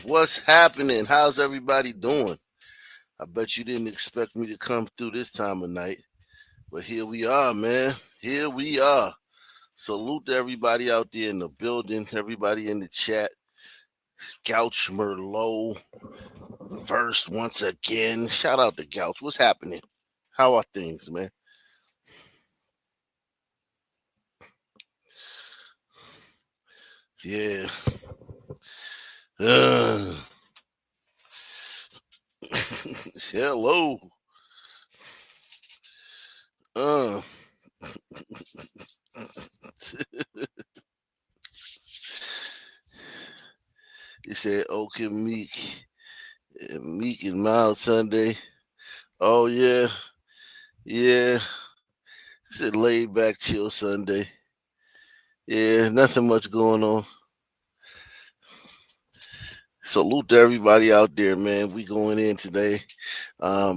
What's happening? How's everybody doing? I bet you didn't expect me to come through this time of night, but here we are, man. Here we are. Salute to everybody out there in the building, everybody in the chat. Gouch Merlot, first once again. Shout out to Gouch. What's happening? How are things, man? Yeah. Hello. Uh. He said, okay, Meek and Mild Sunday. Oh, yeah. Yeah. He said, laid back, chill Sunday. Yeah, nothing much going on. Salute to everybody out there, man. We going in today. A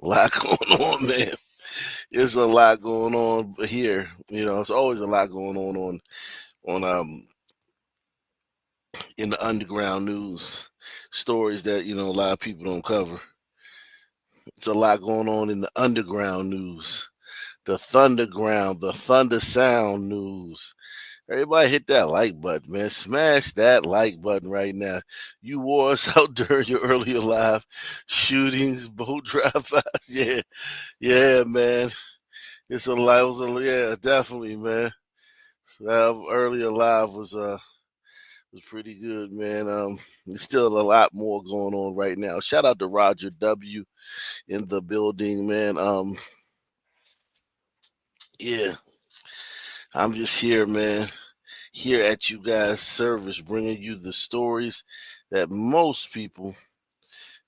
lot going on, man. There's a lot going on here. You know, it's always a lot going on in the underground news. Stories that, a lot of people don't cover. It's a lot going on in the underground news. The Thunderground, the Thunder Sound news. Everybody hit that like button, man. Smash that like button right now. You wore us out during your earlier live shootings, boat drive-bys. Yeah, man. It's a lot. Yeah, definitely, man. So that earlier live was pretty good, man. There's still a lot more going on right now. Shout out to Roger W in the building, man. Yeah, I'm just here, man. Here at you guys' service, bringing you the stories that most people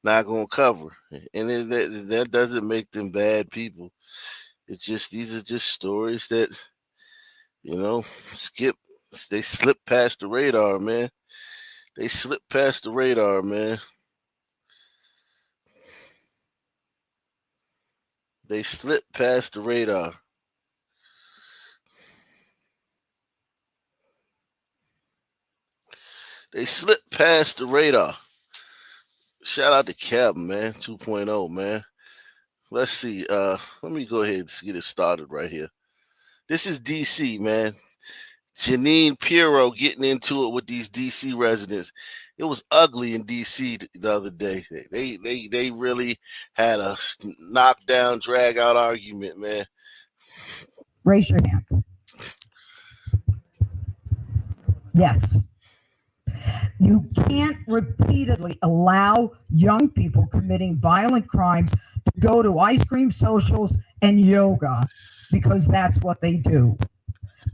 not gonna cover, and that doesn't make them bad people. It's just these are just stories that skip. They slip past the radar, man. They slip past the radar, man. They slip past the radar. They slip past the radar. Shout out to Kevin, man. 2.0, man. Let's see. Let me go ahead and get it started right here. This is DC, man. Janine Pirro getting into it with these DC residents. It was ugly in DC the other day. They really had a knockdown, drag out argument, man. Raise your hand. Yes. You can't repeatedly allow young people committing violent crimes to go to ice cream socials and yoga because that's what they do.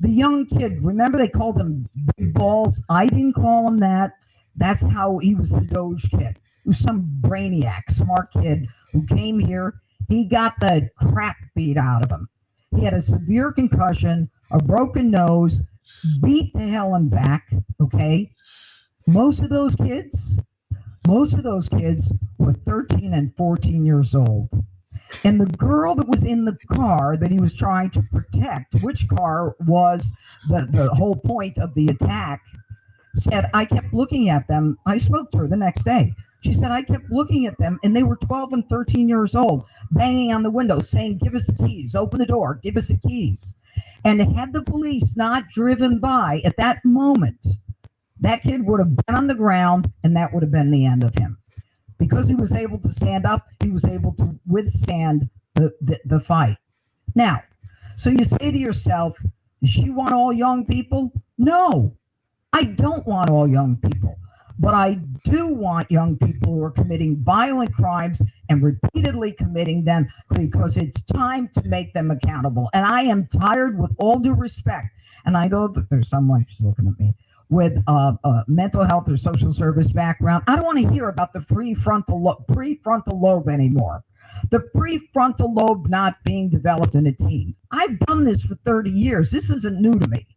The young kid, remember they called him big balls? I didn't call him that. That's how he was the Doge kid. He was some brainiac, smart kid who came here. He got the crap beat out of him. He had a severe concussion, a broken nose, beat the hell and back, okay? Most of those kids were 13 and 14 years old. And the girl that was in the car that he was trying to protect, which car was the whole point of the attack, said, I kept looking at them. I spoke to her the next day. She said, I kept looking at them, and they were 12 and 13 years old, banging on the window, saying, give us the keys, open the door, give us the keys. And had the police not driven by at that moment, that kid would have been on the ground, and that would have been the end of him. Because he was able to stand up, he was able to withstand the fight. Now, so you say to yourself, does she want all young people? No, I don't want all young people. But I do want young people who are committing violent crimes and repeatedly committing them because it's time to make them accountable. And I am tired, with all due respect, and I know that there's someone who's looking at me, with a mental health or social service background. I don't want to hear about the prefrontal lobe anymore. The prefrontal lobe not being developed in a teen. I've done this for 30 years. This isn't new to me,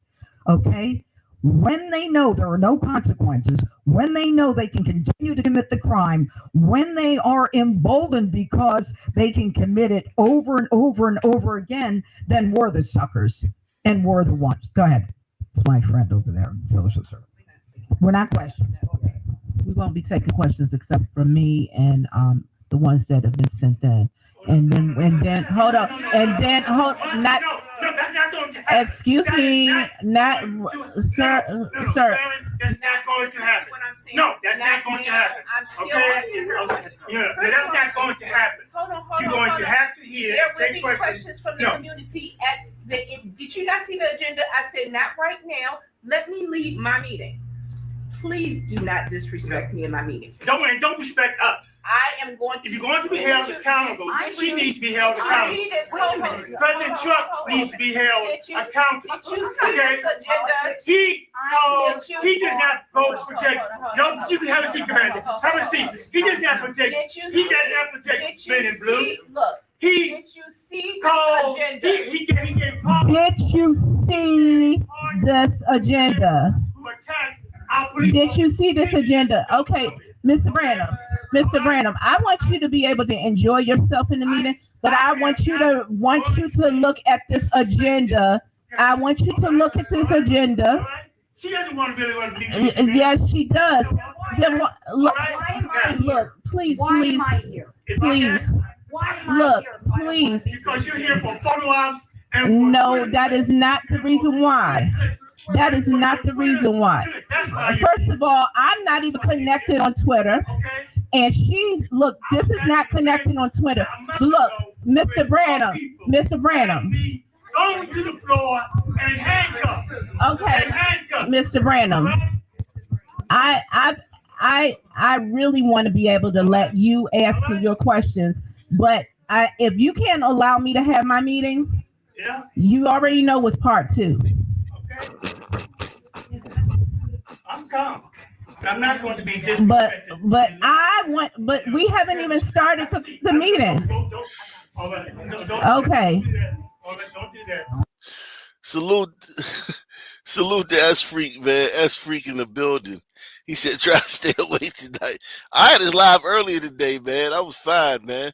okay? When they know there are no consequences, when they know they can continue to commit the crime, when they are emboldened because they can commit it over and over and over again, then we're the suckers and we're the ones. Go ahead. It's my friend over there in social service. We're not questions. Okay. we won't be taking questions except from me and the ones that have been sent in. And then hold on, and then hold not. No, that's not going to happen. Excuse me, not sir, sir. That's not going to happen. No, that's not going to happen. Okay? Yeah, that's not going to happen. You're going to have to hear. There will be questions from the community. Did you not see the agenda? I said not right now. Let me lead my meeting. Please do not disrespect me in my meeting. Don't respect us. I am going to. If you're going to be held accountable, she needs to be held accountable. President Trump needs to be held accountable. Did you see this agenda? He does not go protect. No, you can have a seat, Commander. Have a seat. He does not protect. He does not protect men in blue. Look. Did you see called, this agenda? He gave Did you see this agenda? Did you see this agenda? Okay, Mr. Branham, I want you to be able to enjoy yourself in the meeting, but I want you to look at this agenda. I want you to look at this agenda. She doesn't really want to be. Yes, she does. Look, please. Look, please. Because you're here for photo ops. No, that is not the reason why. That is not the reason why. First of all, I'm not even connected on Twitter. And this is not connected on Twitter. Look, Mr. Branham. Thrown to the floor and handcuffed. Okay, Mr. Branham. I really want to be able to let you answer your questions, but if you can't allow me to have my meeting, you already know what's part 2. I'm calm. I'm not going to be disrespected. But we haven't even started the meeting. Okay. Don't do that. Salute to S Freak, man. S Freak in the building. He said, try to stay awake tonight. I had it live earlier today, man. I was fine, man.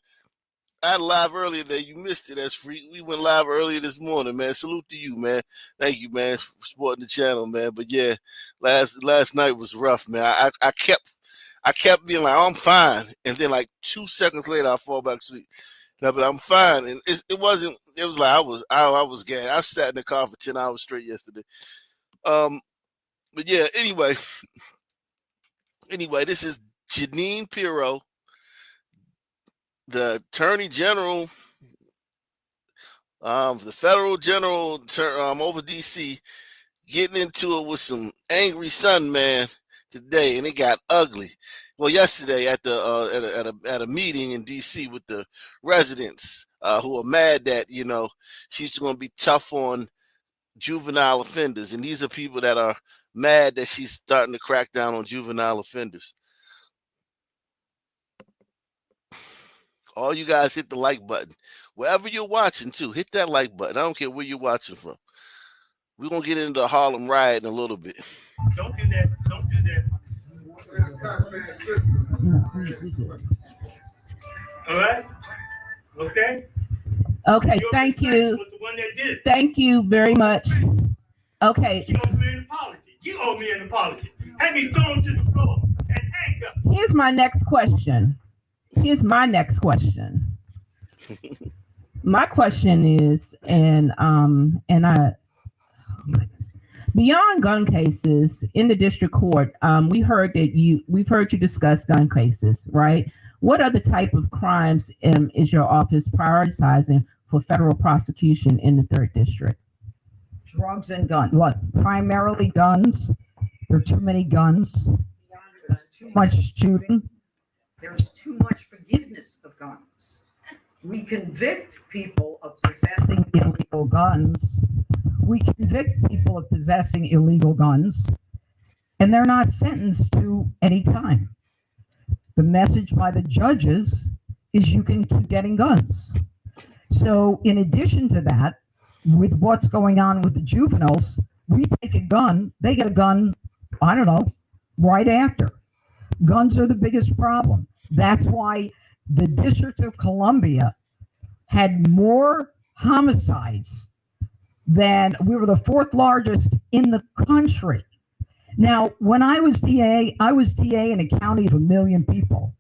I had live earlier today. You missed it, S Freak. We went live earlier this morning, man. Salute to you, man. Thank you, man, for supporting the channel, man. But yeah, last night was rough, man. I kept being like, oh, I'm fine, and then like 2 seconds later, I fall back asleep. No, but I'm fine, and it was like I was gagged. I sat in the car for 10 hours straight yesterday. But yeah, anyway, this is Janine Pirro, the Attorney General, the Federal General over DC, getting into it with some angry Sun man today, and it got ugly. Well, yesterday at a meeting in DC with the residents who are mad that she's going to be tough on juvenile offenders, and these are people that are mad that she's starting to crack down on juvenile offenders. All you guys hit the like button. Wherever you're watching, too, hit that like button. I don't care where you're watching from. We're going to get into the Harlem Riot in a little bit. Don't do that. All right? Okay? Okay, thank you. Thank you very much. Okay. She owes me an apology. You owe me an apology. Had me thrown to the floor and handcuffed. Here's my next question. My question is, beyond gun cases in the district court, we've heard you discuss gun cases, right? What other type of crimes is your office prioritizing for federal prosecution in the 3rd district? Drugs and guns. What? Primarily guns. There are too many guns. There's too much shooting. There's too much forgiveness of guns. We convict people of possessing illegal guns. And they're not sentenced to any time. The message by the judges is you can keep getting guns. So in addition to that, with what's going on with the juveniles, we take a gun, they get a gun, I don't know, right after. Guns are the biggest problem. That's why the District of Columbia had more homicides than we were the 4th largest in the country. Now, when I was DA in a county of 1 million people.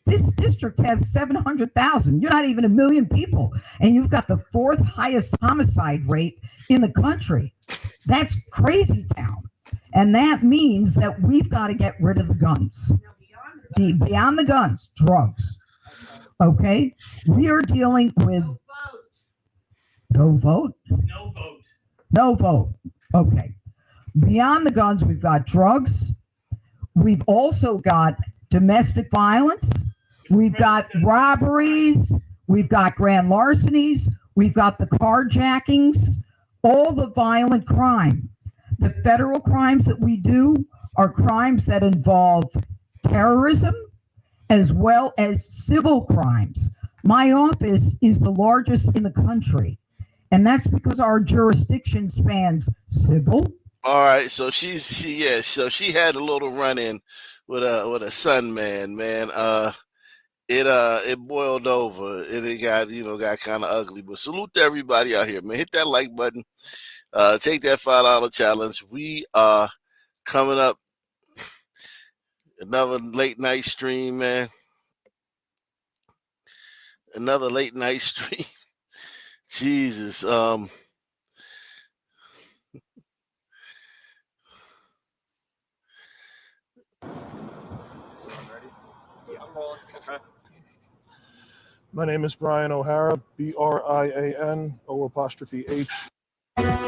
This district has 700,000. You're not even 1 million people, and you've got the fourth highest homicide rate in the country. That's crazy town. And that means that we've got to get rid of the guns. Beyond the guns, drugs. Okay? We are dealing with no vote. No vote. No vote. Okay. Beyond the guns, we've got drugs. We've also got domestic violence. We've got robberies. We've got grand larcenies. We've got the carjackings, all the violent crime. The federal crimes that we do are crimes that involve terrorism as well as civil crimes. My office is the largest in the country, and that's because our jurisdiction spans civil. All right, so she had a little run-in with a son, man. It boiled over and it got kind of ugly. But salute to everybody out here, man. Hit that like button. Take that $5 challenge. We are coming up another late night stream, man. Another late night stream. Jesus. My name is Brian O'Hara, BRIAN_H.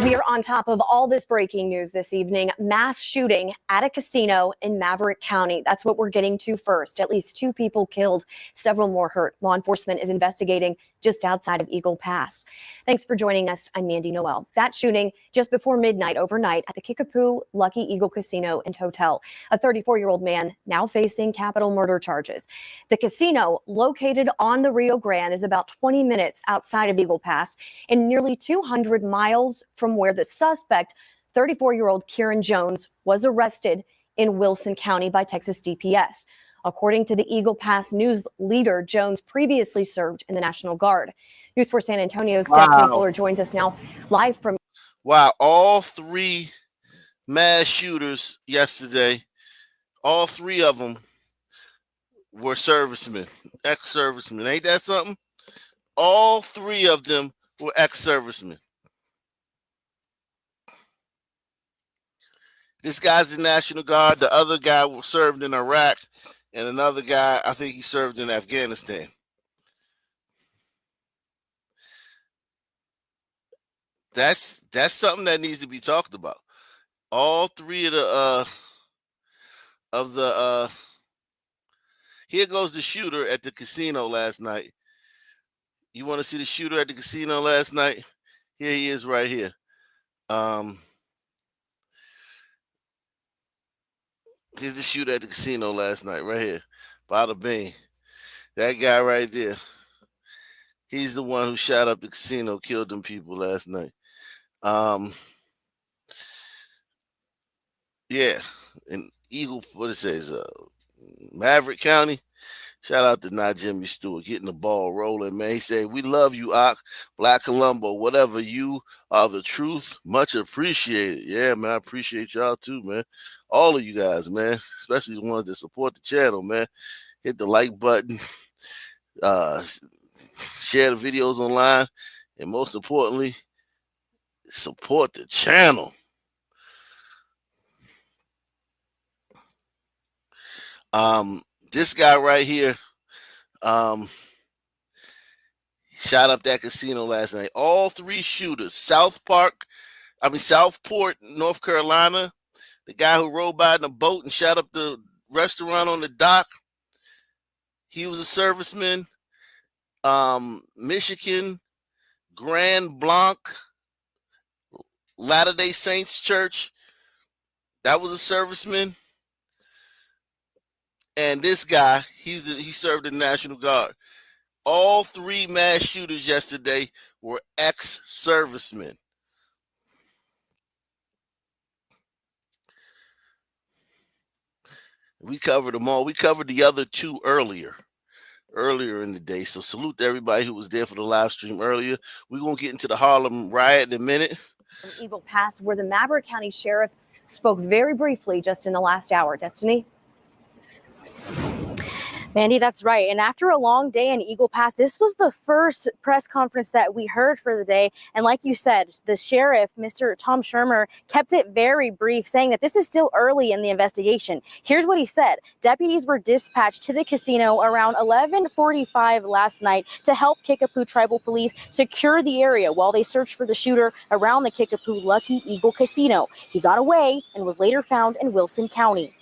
We are on top of all this breaking news this evening. Mass shooting at a casino in Maverick County. That's what we're getting to first. At least 2 people killed, several more hurt. Law enforcement is investigating just outside of Eagle Pass. Thanks for joining us. I'm Mandy Noel. That shooting just before midnight overnight at the Kickapoo Lucky Eagle Casino and Hotel. A 34-year-old man now facing capital murder charges. The casino, located on the Rio Grande, is about 20 minutes outside of Eagle Pass and nearly 200 miles from where the suspect, 34-year-old Kieran Jones, was arrested in Wilson County by Texas DPS. According to the Eagle Pass News leader, Jones previously served in the National Guard. News 4 San Antonio's Destiny Fuller joins us now live from. Wow, all 3 mass shooters yesterday, all 3 of them were servicemen, ex-servicemen. Ain't that something? All 3 of them were ex-servicemen. This guy's the National Guard. The other guy served in Iraq. And another guy, I think he served in Afghanistan. That's something that needs to be talked about. All 3 of the here goes the shooter at the casino last night. You want to see the shooter at the casino last night? Here he is right here. Here's the shooter at the casino last night, right here. Bada bing. That guy right there. He's the one who shot up the casino, killed them people last night. Yeah. In Eagle, what it says, Maverick County. Shout out to not Jimmy Stewart getting the ball rolling, man. He said, "We love you, Ock, Black Columbo, whatever you are, the truth, much appreciated." Yeah, man, I appreciate y'all too, man. All of you guys, man, especially the ones that support the channel, man. Hit the like button, share the videos online, and most importantly, support the channel. This guy right here shot up that casino last night. All 3 shooters, Southport, North Carolina. The guy who rode by in a boat and shot up the restaurant on the dock, he was a serviceman. Michigan, Grand Blanc, Latter-day Saints Church, that was a serviceman. And this guy, he served in the National Guard. All 3 mass shooters yesterday were ex-servicemen. We covered them all. We covered the other 2 earlier in the day. So salute to everybody who was there for the live stream earlier. We're going to get into the Harlem riot in a minute. From Eagle Pass, where the Maverick County Sheriff spoke very briefly just in the last hour. Destiny? Mandy, that's right. And after a long day in Eagle Pass, this was the first press conference that we heard for the day. And like you said, the sheriff, Mr. Tom Shermer, kept it very brief, saying that this is still early in the investigation. Here's what he said. Deputies were dispatched to the casino around 11:45 last night to help Kickapoo Tribal Police secure the area while they searched for the shooter around the Kickapoo Lucky Eagle Casino. He got away and was later found in Wilson County.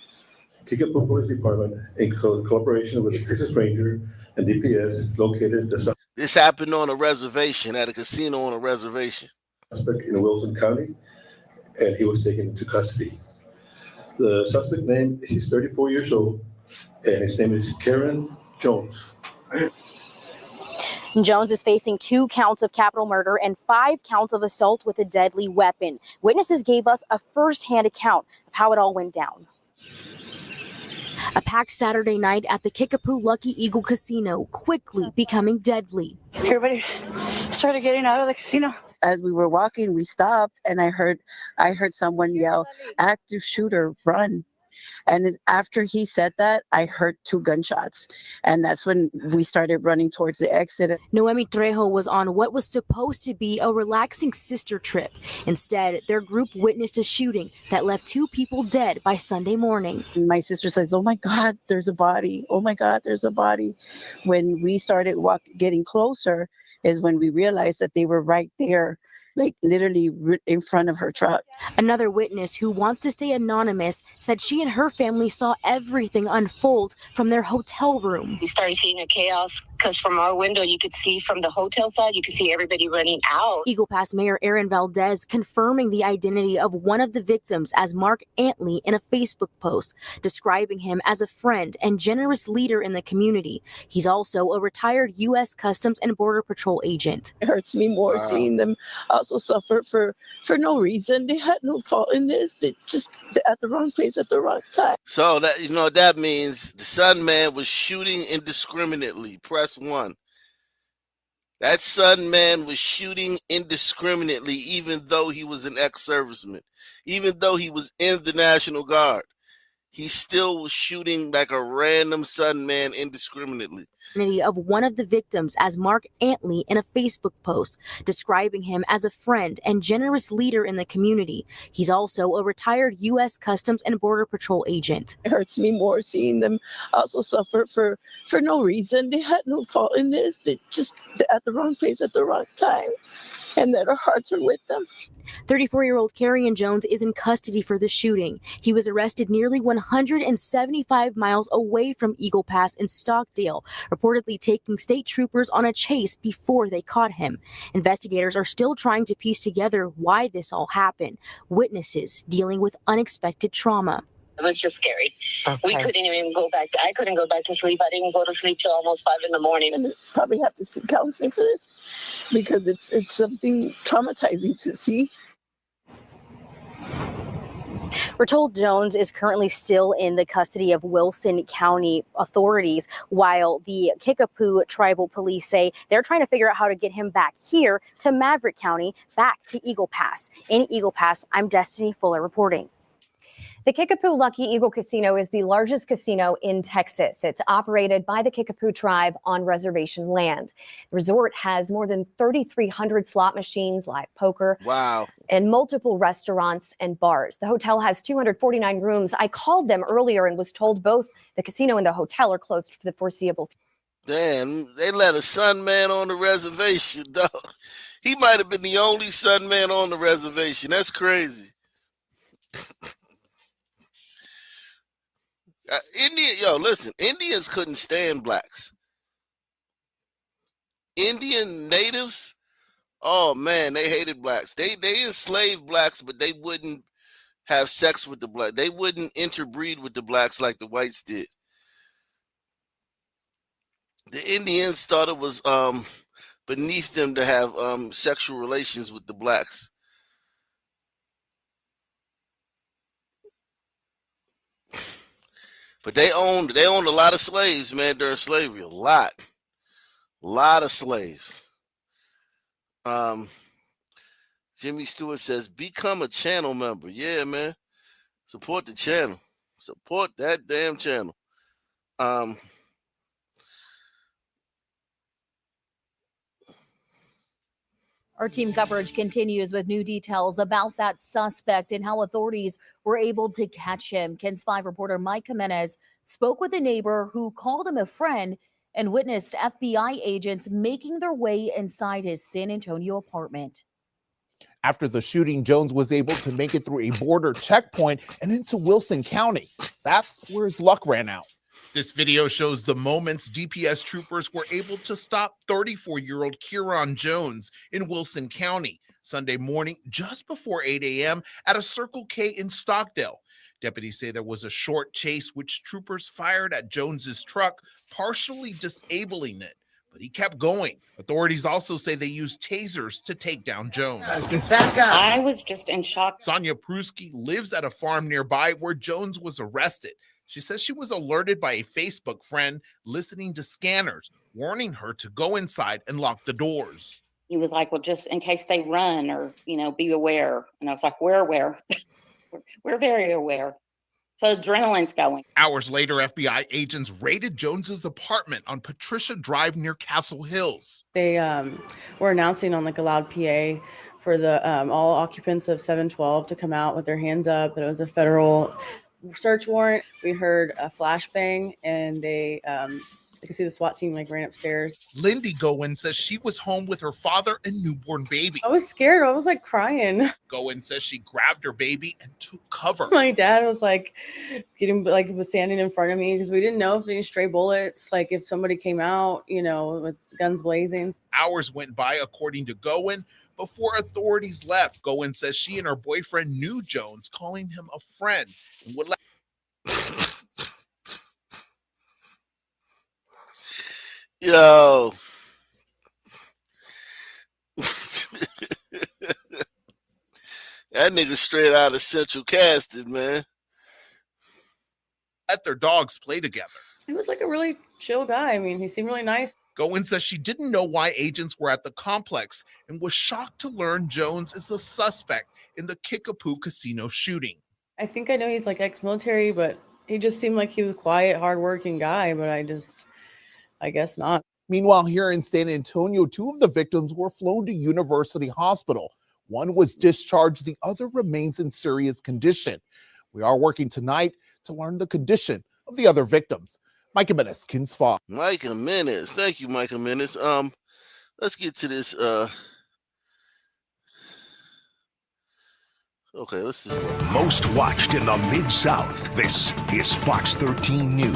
Kickapoo Police Department, in collaboration with the Texas Ranger and DPS, located the This happened on a reservation, at a casino on a reservation. Suspect in Wilson County, and he was taken into custody. The suspect name, he's 34 years old, and his name is Karen Jones. Jones is facing 2 counts of capital murder and 5 counts of assault with a deadly weapon. Witnesses gave us a first-hand account of how it all went down. A packed Saturday night at the Kickapoo Lucky Eagle Casino, quickly becoming deadly. Everybody started getting out of the casino. As we were walking, we stopped, and I heard someone yell, "Active shooter, run!" And after he said that, I heard 2 gunshots, and that's when we started running towards the exit. Noemi Trejo was on what was supposed to be a relaxing sister trip. Instead, their group witnessed a shooting that left 2 people dead by Sunday morning. My sister says, "Oh my God, there's a body. Oh my God, there's a body." When we started getting closer is when we realized that they were right there, like literally in front of her truck. Another witness who wants to stay anonymous said she and her family saw everything unfold from their hotel room. We started seeing a chaos because from our window, you could see from the hotel side, you could see everybody running out. Eagle Pass Mayor Aaron Valdez confirming the identity of one of the victims as Mark Antley in a Facebook post, describing him as a friend and generous leader in the community. He's also a retired U.S. Customs and Border Patrol agent. It hurts me more seeing them also suffer for no reason. They had no fault in this. They just at the wrong place at the wrong time. So that, you know what that means, the Sun Man was shooting indiscriminately. Press 1. That Sun Man was shooting indiscriminately, even though he was an ex-serviceman, even though he was in the National Guard. He still was shooting like a random Sun Man indiscriminately. Of one of the victims as Mark Antley in a Facebook post, describing him as a friend and generous leader in the community. He's also a retired U.S. Customs and Border Patrol agent. It hurts me more seeing them also suffer for no reason. They had no fault in this. They just at the wrong place at the wrong time, and that our hearts are with them. 34-year-old Carrion Jones is in custody for the shooting. He was arrested nearly 175 miles away from Eagle Pass in Stockdale, reportedly taking state troopers on a chase before they caught him. Investigators are still trying to piece together why this all happened. Witnesses dealing with unexpected trauma. It was just scary. Okay. We couldn't even go back. I couldn't go back to sleep. I didn't go to sleep till almost 5 in the morning. And probably have to seek counseling for this because it's something traumatizing to see. We're told Jones is currently still in the custody of Wilson County authorities, while the Kickapoo Tribal Police say they're trying to figure out how to get him back here to Maverick County, back to Eagle Pass. In Eagle Pass, I'm Destiny Fuller reporting. The Kickapoo Lucky Eagle Casino is the largest casino in Texas. It's operated by the Kickapoo tribe on reservation land. The resort has more than 3,300 slot machines, live poker, and multiple restaurants and bars. The hotel has 249 rooms. I called them earlier and was told both the casino and the hotel are closed for the foreseeable future. Damn, they let a Sun Man on the reservation, dog. He might have been the only Sun Man on the reservation. That's crazy. Listen, Indians couldn't stand blacks. Indian natives, oh man, they hated blacks. They enslaved blacks, but they wouldn't have sex with the black. They wouldn't interbreed with the blacks like the whites did. The Indians thought it was beneath them to have sexual relations with the blacks. But they owned a lot of slaves, man, during slavery. A lot of slaves. Jimmy Stewart says, become a channel member. Yeah, man. Support the channel. Support that damn channel. Our team coverage continues with new details about that suspect and how authorities were able to catch him. KENS 5 reporter Mike Jimenez spoke with a neighbor who called him a friend and witnessed FBI agents making their way inside his San Antonio apartment. After the shooting, Jones was able to make it through a border checkpoint and into Wilson County. That's where his luck ran out. This video shows the moments DPS troopers were able to stop 34-year-old Kieran Jones in Wilson County Sunday morning just before 8 a.m. at a Circle K in Stockdale. Deputies say there was a short chase which troopers fired at Jones's truck, partially disabling it, but he kept going. Authorities also say they used tasers to take down Jones. I was just in shock. Sonia Pruski lives at a farm nearby where Jones was arrested. She says she was alerted by a Facebook friend listening to scanners, warning her to go inside and lock the doors. He was like, well, just in case they run or, be aware. And I was like, we're aware. We're very aware. So adrenaline's going. Hours later, FBI agents raided Jones's apartment on Patricia Drive near Castle Hills. They were announcing on a loud PA for the all occupants of 712 to come out with their hands up. That it was a federal search warrant. We heard a flashbang, and they could see the SWAT team ran upstairs. Lindy Gowen says she was home with her father and newborn baby. I was scared. I was crying. Gowen says she grabbed her baby and took cover. My dad was was standing in front of me because we didn't know if any stray bullets, if somebody came out, with guns blazing. Hours went by, according to Gowen, before authorities left. Gowen says she and her boyfriend knew Jones, calling him a friend, and would let. Yo. That nigga straight out of Central Casting, man. Let their dogs play together. He was a really chill guy. He seemed really nice. Gowen says she didn't know why agents were at the complex and was shocked to learn Jones is a suspect in the Kickapoo casino shooting. I think I know he's ex-military, but he just seemed like he was a quiet, hardworking guy, but I guess not. Meanwhile, here in San Antonio, 2 of the victims were flown to University Hospital. One was discharged, the other remains in serious condition. We are working tonight to learn the condition of the other victims. Mike Jimenez, KENS 5. Mike Jimenez. Thank you, Mike Jimenez. Let's get to this. Okay, let's just go. Most watched in the Mid-South. This is Fox 13 News.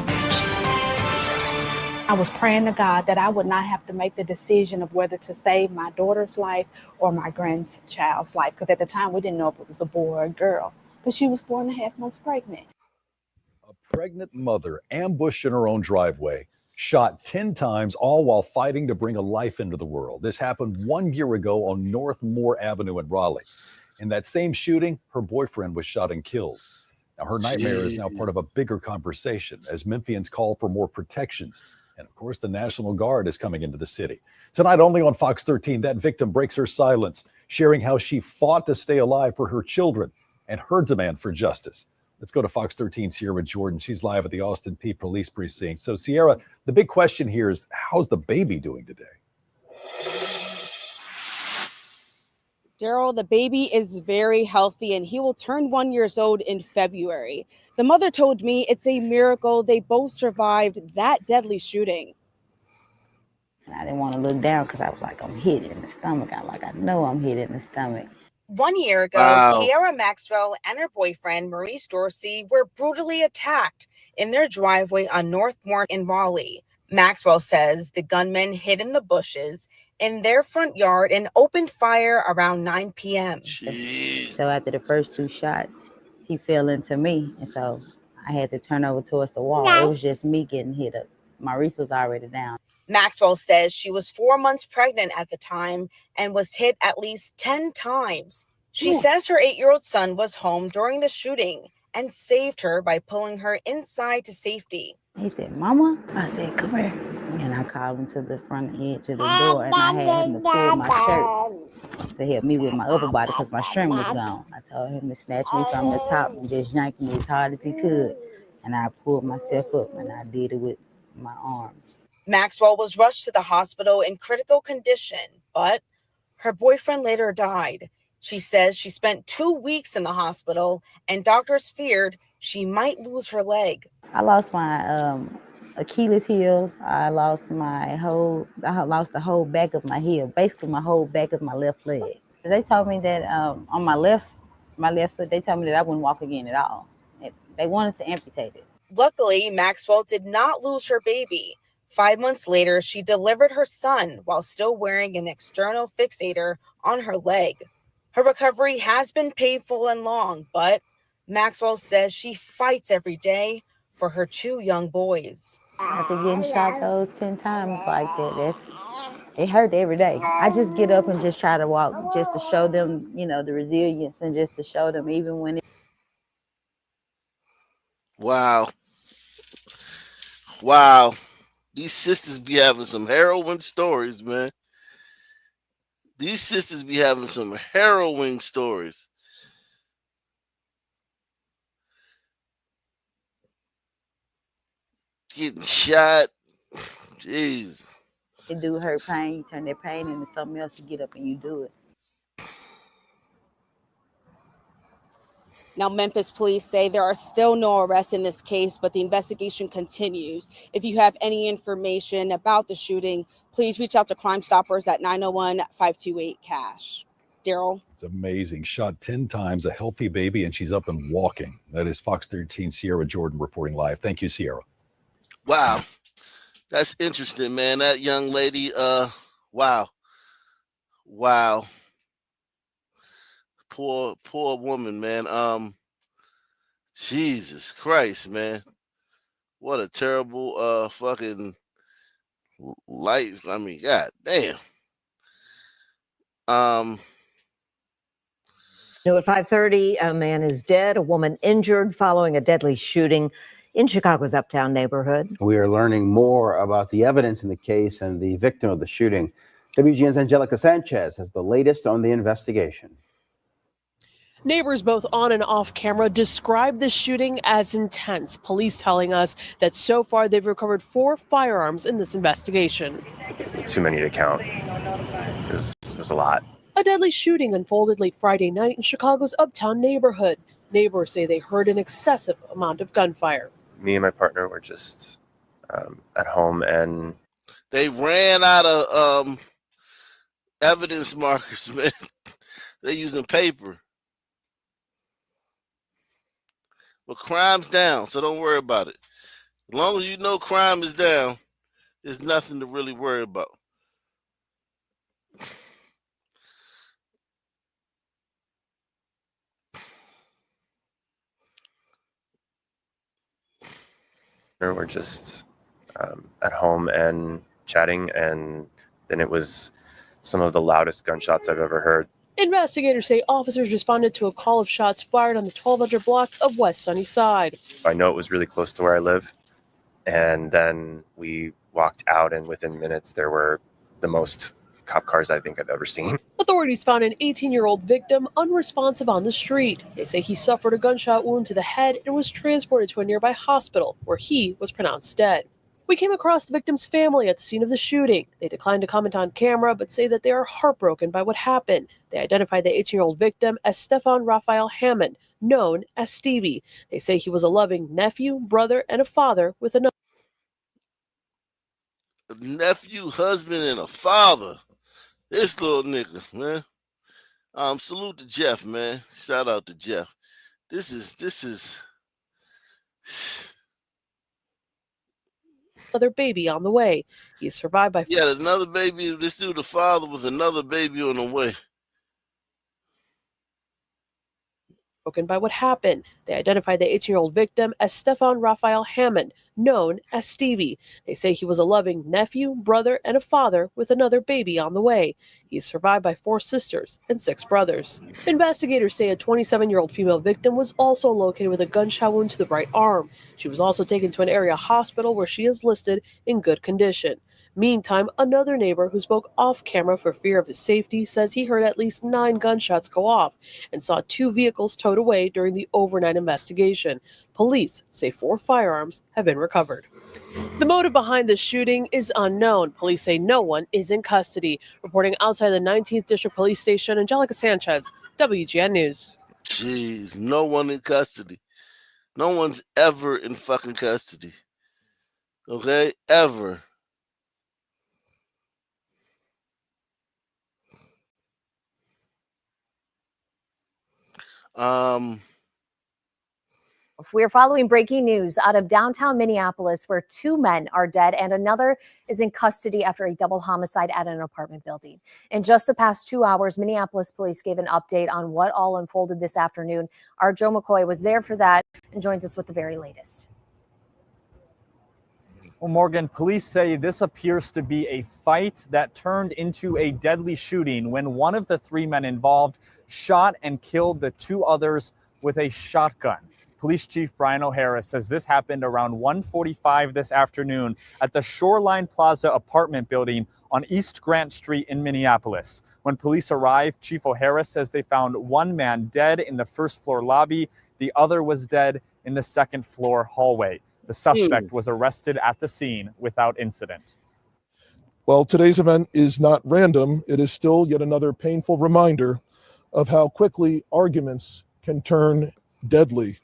I was praying to God that I would not have to make the decision of whether to save my daughter's life or my grandchild's life, because at the time we didn't know if it was a boy or a girl, but she was 4.5 months pregnant. A pregnant mother ambushed in her own driveway, shot 10 times, all while fighting to bring a life into the world. This happened 1 year ago on North Moore Avenue in Raleigh. In that same shooting, her boyfriend was shot and killed. Now, her nightmare is now part of a bigger conversation as Memphians call for more protections. And of course, the National Guard is coming into the city. Tonight, only on Fox 13, that victim breaks her silence, sharing how she fought to stay alive for her children and her demand for justice. Let's go to Fox 13's Sierra Jordan. She's live at the Austin Peay Police Precinct. So, Sierra, the big question here is, how's the baby doing today? Daryl, the baby is very healthy and he will turn 1 year old in February. The mother told me it's a miracle they both survived that deadly shooting. I didn't want to look down because I was I'm hit in the stomach. I know I'm hit in the stomach. 1 year ago, Kiara Maxwell and her boyfriend, Maurice Dorsey, were brutally attacked in their driveway on North Moore in Raleigh. Maxwell says the gunman hid in the bushes in their front yard and opened fire around 9 p.m. Jeez. So after the first 2 shots, he fell into me. And so I had to turn over towards the wall. It was just me getting hit up. Maurice was already down. Maxwell says she was 4 months pregnant at the time and was hit at least 10 times. She says her 8-year-old son was home during the shooting and saved her by pulling her inside to safety. He said, "Mama." I said, "Come here." And I called him to the front edge of the door, and I had him to pull my skirt to help me with my upper body because my string was gone. I told him to snatch me from the top and just yank me as hard as he could. And I pulled myself up, and I did it with my arms. Maxwell was rushed to the hospital in critical condition, but her boyfriend later died. She says she spent 2 weeks in the hospital, and doctors feared she might lose her leg. I lost my Achilles heels. I lost the whole back of my heel, basically my whole back of my left leg. They told me that on my left foot, they told me that I wouldn't walk again at all. They wanted to amputate it. Luckily, Maxwell did not lose her baby. 5 months later, she delivered her son while still wearing an external fixator on her leg. Her recovery has been painful and long, but Maxwell says she fights every day for her 2 young boys. After getting shot those 10 times like that, it hurt every day. I just get up and just try to walk just to show them, the resilience and just to show them even when Wow. Wow. These sisters be having some harrowing stories, man. These sisters be having some harrowing stories. Getting shot. Jeez. it do hurt pain, you turn that pain into something else, you get up and you do it. Now, Memphis police say there are still no arrests in this case, but the investigation continues. If you have any information about the shooting, please reach out to Crime Stoppers at 901-528-CASH. Daryl? It's amazing. Shot 10 times, a healthy baby, and she's up and walking. That is Fox 13 Sierra Jordan reporting live. Thank you, Sierra. Wow. That's interesting, man. That young lady, wow. Poor woman, man. Jesus Christ, man. What a terrible fucking life. I mean, god damn. New at 5:30, a man is dead, a woman injured following a deadly shooting in Chicago's uptown neighborhood. We are learning more about the evidence in the case and the victim of the shooting. WGN's Angelica Sanchez has the latest on the investigation. Neighbors both on and off camera describe the shooting as intense. Police telling us that so far they've recovered 4 firearms in this investigation. Too many to count. It was a lot. A deadly shooting unfolded late Friday night in Chicago's uptown neighborhood. Neighbors say they heard an excessive amount of gunfire. Me and my partner were just at home, and they ran out of evidence markers, man. They're using paper. But crime's down, so don't worry about it. As long as you know crime is down, there's nothing to really worry about. we're just at home and chatting, and then it was some of the loudest gunshots I've ever heard. Investigators say officers responded to a call of shots fired on the 1200 block of West Sunnyside. I know it was really close to where I live, and then we walked out, and within minutes there were the most cop cars I think I've ever seen. Authorities found an 18-year-old victim unresponsive on the street. They say he suffered a gunshot wound to the head and was transported to a nearby hospital where he was pronounced dead. We came across the victim's family at the scene of the shooting. They declined to comment on camera, but say that they are heartbroken by what happened. They identified the 18-year-old victim as Stefan Raphael Hammond, known as Stevie. They say he was a loving nephew, brother, and a father with a nephew, husband, and a father. This little nigga, man. Salute to Jeff, man. Shout out to Jeff. This is another baby on the way. He's survived by another baby. This dude, the father, was another baby on the way. broken by what happened. They identified the 18-year-old victim as Stefan Raphael Hammond, known as Stevie. They say he was a loving nephew, brother, and a father with another baby on the way. He's survived by 4 sisters and 6 brothers. Investigators say a 27-year-old female victim was also located with a gunshot wound to the right arm. She was also taken to an area hospital where she is listed in good condition. Meantime, another neighbor who spoke off camera for fear of his safety says he heard at least 9 gunshots go off and saw 2 vehicles towed away during the overnight investigation. Police say 4 firearms have been recovered. The motive behind the shooting is unknown. Police say no one is in custody. Reporting outside the 19th District Police Station, Angelica Sanchez, WGN News. Jeez, no one in custody. No one's ever in fucking custody. Okay? Ever. We're following breaking news out of downtown Minneapolis, where 2 men are dead and another is in custody after a double homicide at an apartment building. In just the past 2 hours, Minneapolis police gave an update on what all unfolded this afternoon. Our Joe McCoy was there for that and joins us with the very latest. Well, Morgan, police say this appears to be a fight that turned into a deadly shooting when one of the 3 men involved shot and killed the 2 others with a shotgun. Police Chief Brian O'Hara says this happened around 1:45 this afternoon at the Shoreline Plaza apartment building on East Grant Street in Minneapolis. When police arrived, Chief O'Hara says they found 1 man dead in the first floor lobby. The other was dead in the second floor hallway. The suspect was arrested at the scene without incident. Well, today's event is not random. It is still yet another painful reminder of how quickly arguments can turn deadly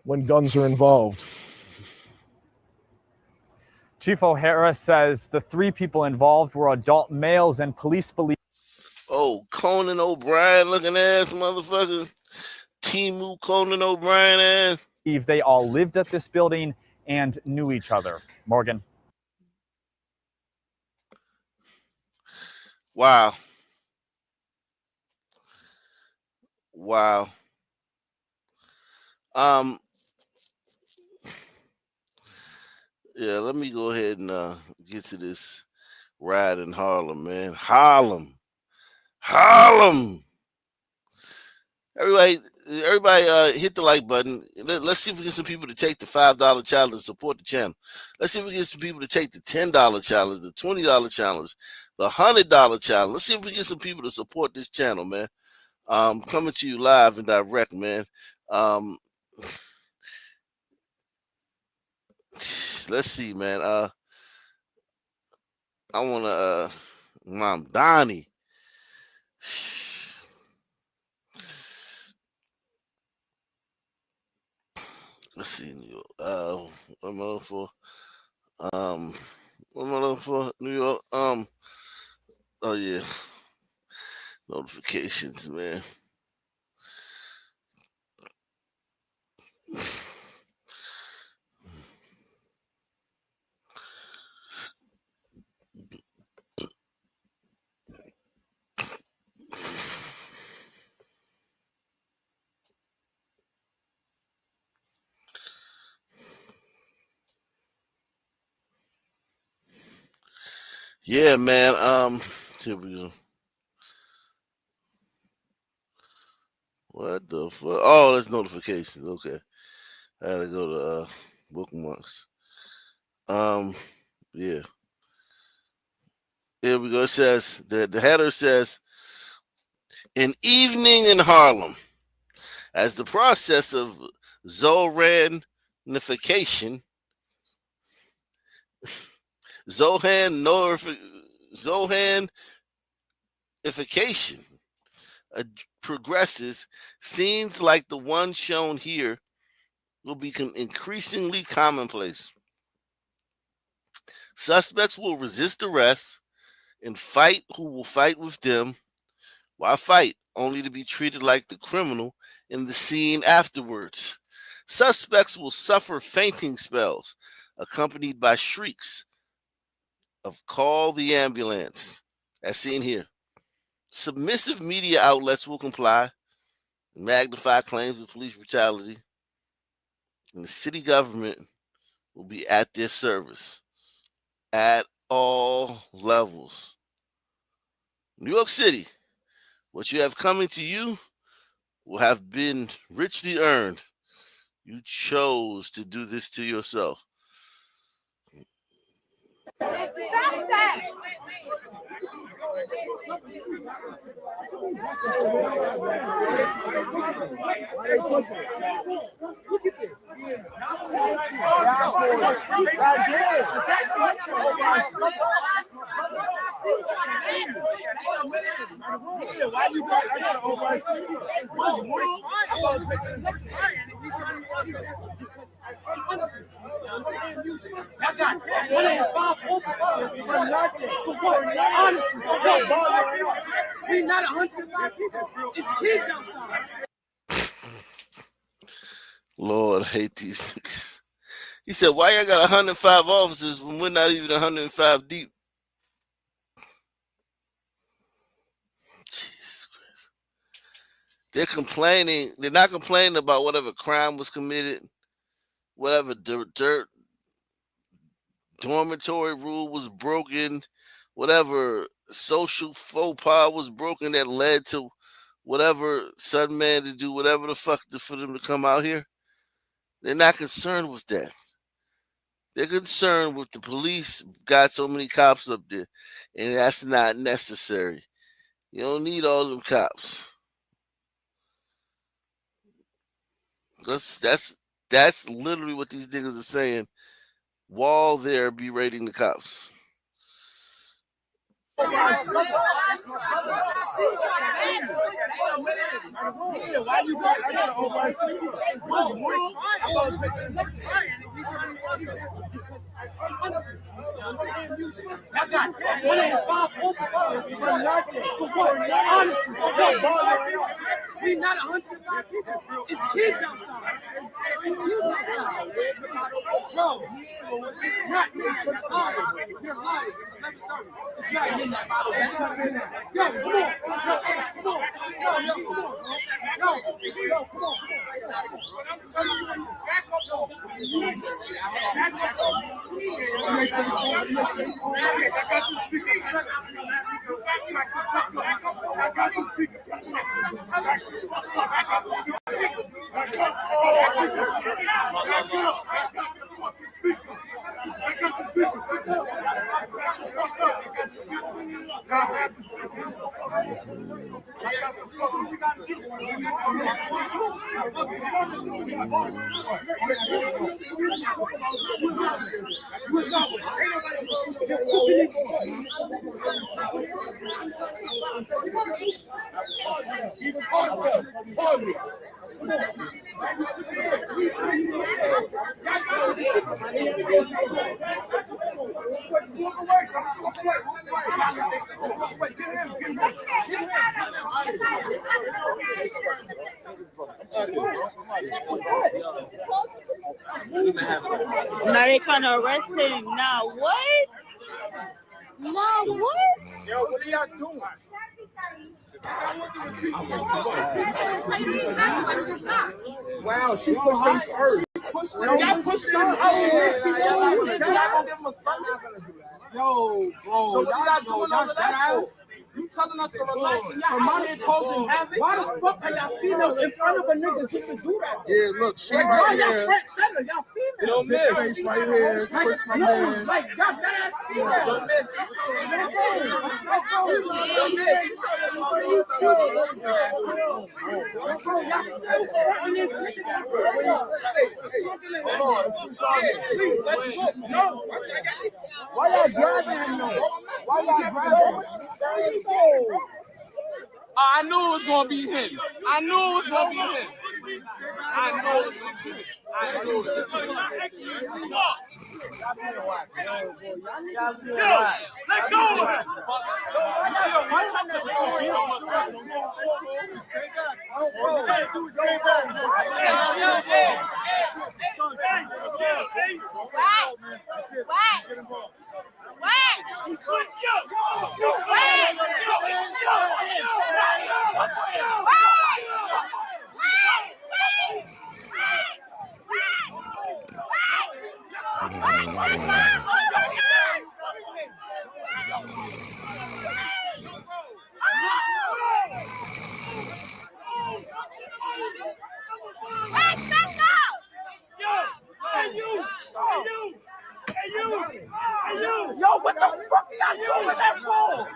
when guns are involved. Chief O'Hara says the 3 people involved were adult males and police believe. Oh, Conan O'Brien looking ass motherfucker. Timu Conan O'Brien ass. They all lived at this building and knew each other. Morgan. Wow. Wow. Yeah, let me go ahead and get to this ride in Harlem, man. Harlem. Everybody hit the like button. Let's see if we get some people to take the $5 challenge and support the channel. Let's see if we get some people to take the $10 challenge, the $20 challenge, the $100 challenge. Let's see if we get some people to support this channel, man. Coming to you live and direct, man. Let's see, man. I want to, Mom Donnie. Let's see, New York. What am I looking for? What am I looking for? New York. Oh yeah. Notifications, man. Yeah, man. Here we go. What the fuck? Oh, that's notifications. Okay. I gotta go to bookmarks. Yeah. Here we go. It says the header says an evening in Harlem as the process of Zoranification Zohanification progresses, scenes like the one shown here will become increasingly commonplace. Suspects will resist arrest and fight who will fight with them. Why fight? Only to be treated like the criminal in the scene afterwards. Suspects will suffer fainting spells accompanied by shrieks of call the ambulance, as seen here. Submissive media outlets will comply. magnify claims of police brutality, and the city government will be at their service at all levels. New York City, what you have coming to you will have been richly earned. You chose to do this to yourself. Lord, I hate these things. He said, why y'all got 105 officers when we're not even 105 deep? Jesus Christ. They're complaining. They're not complaining about whatever crime was committed, whatever dirt dormitory rule was broken, whatever social faux pas was broken that led to whatever sudden man to do whatever the fuck for them to come out here. They're not concerned with that. They're concerned with the police got so many cops up there, and that's not necessary. You don't need all them cops. That's literally what these niggas are saying while they're berating the cops. We not 105 people. It's kids outside. Bro, it's not me. You're lying. You're lying. It's not me. Yo, come on. Come on. Yo, come on. Back up, though. Now they trying to arrest him. Now what? Now what? Yo, what are y'all doing? Wow, she pushed him first. Y'all pushed him. Yo, bro. So what y'all doing over that? You telling us to relax and y'all out here causing havoc? Why the fuck are y'all females in front of a nigga just to do that? Yeah, look, she right here. Y'all front center, y'all females. Yo, miss. Right here. Push my man. Like, y'all bad females. Yo, miss. Please, let's talk. No. Why y'all grabbing him though? Why y'all grabbing him? I knew it was gonna be him. I knew it was gonna be him. I know it was gonna be him. I knew it was gonna be him. Yo, let go of him. Yo, watch out this Yo, what the fuck are you doing that for?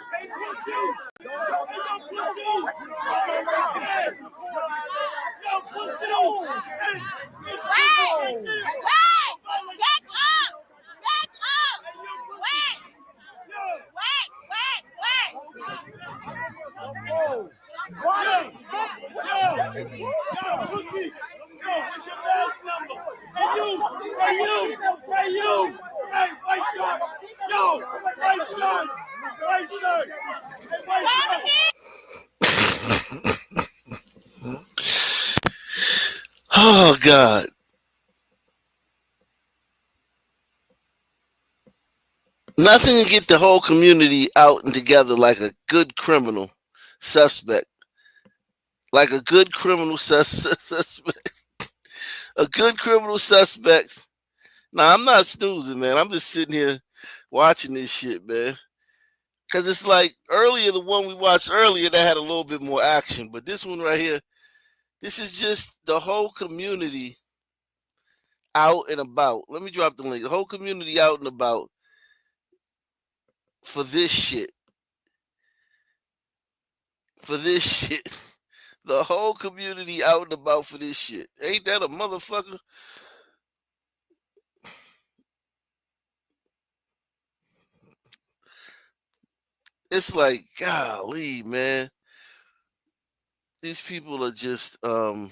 Oh God. Nothing can get the whole community out and together like a good criminal suspect. Like a good criminal suspect. A good criminal suspect. Now, I'm not snoozing, man. I'm just sitting here watching this shit, man. Because it's like earlier, the one we watched earlier, that had a little bit more action. But this one right here, this is just the whole community out and about. Let me drop the link. The whole community out and about for this shit. For this shit. The whole community out and about for this shit. Ain't that a motherfucker? It's like, golly, man. These people are just and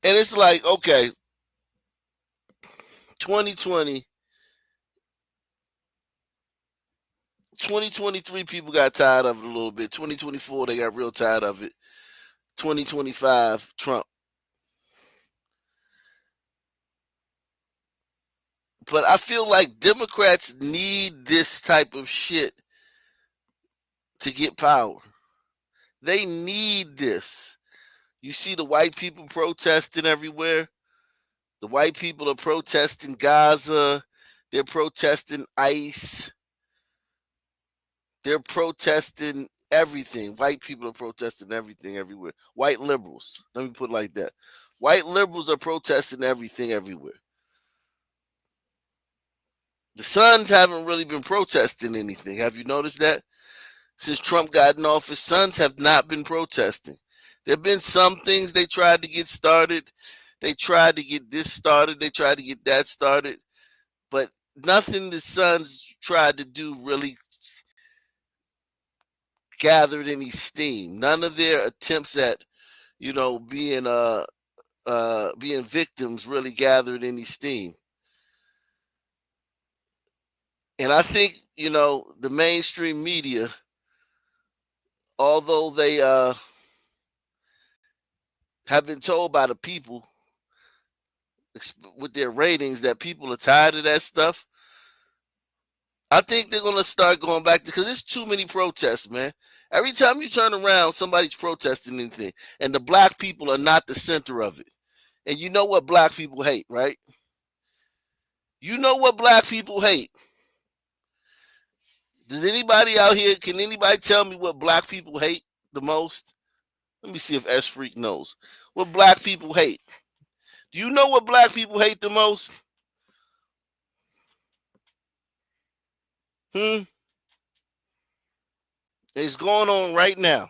it's like, okay, 2020, 2023 people got tired of it a little bit. 2024, they got real tired of it. 2025, Trump. But I feel like Democrats need this type of shit to get power. They need this. You see the white people protesting everywhere. The white people are protesting Gaza. They're protesting ICE. They're protesting everything. White people are protesting everything everywhere. White liberals. Let me put it like that. White liberals are protesting everything everywhere. The Sons haven't really been protesting anything. Have you noticed that? Since Trump got in office, Sons have not been protesting. There have been some things they tried to get started. They tried to get this started. They tried to get that started. But nothing the Sons tried to do really gathered any steam. None of their attempts at, being victims really gathered any steam. And I think, the mainstream media, although they have been told by the people with their ratings that people are tired of that stuff, I think they're going to start going back because there's too many protests, man. Every time you turn around, somebody's protesting anything, and the black people are not the center of it. And you know what black people hate, right? You know what black people hate. Does anybody out here, can anybody tell me what black people hate the most? Let me see if S Freak knows. What black people hate. Do you know what black people hate the most? It's going on right now.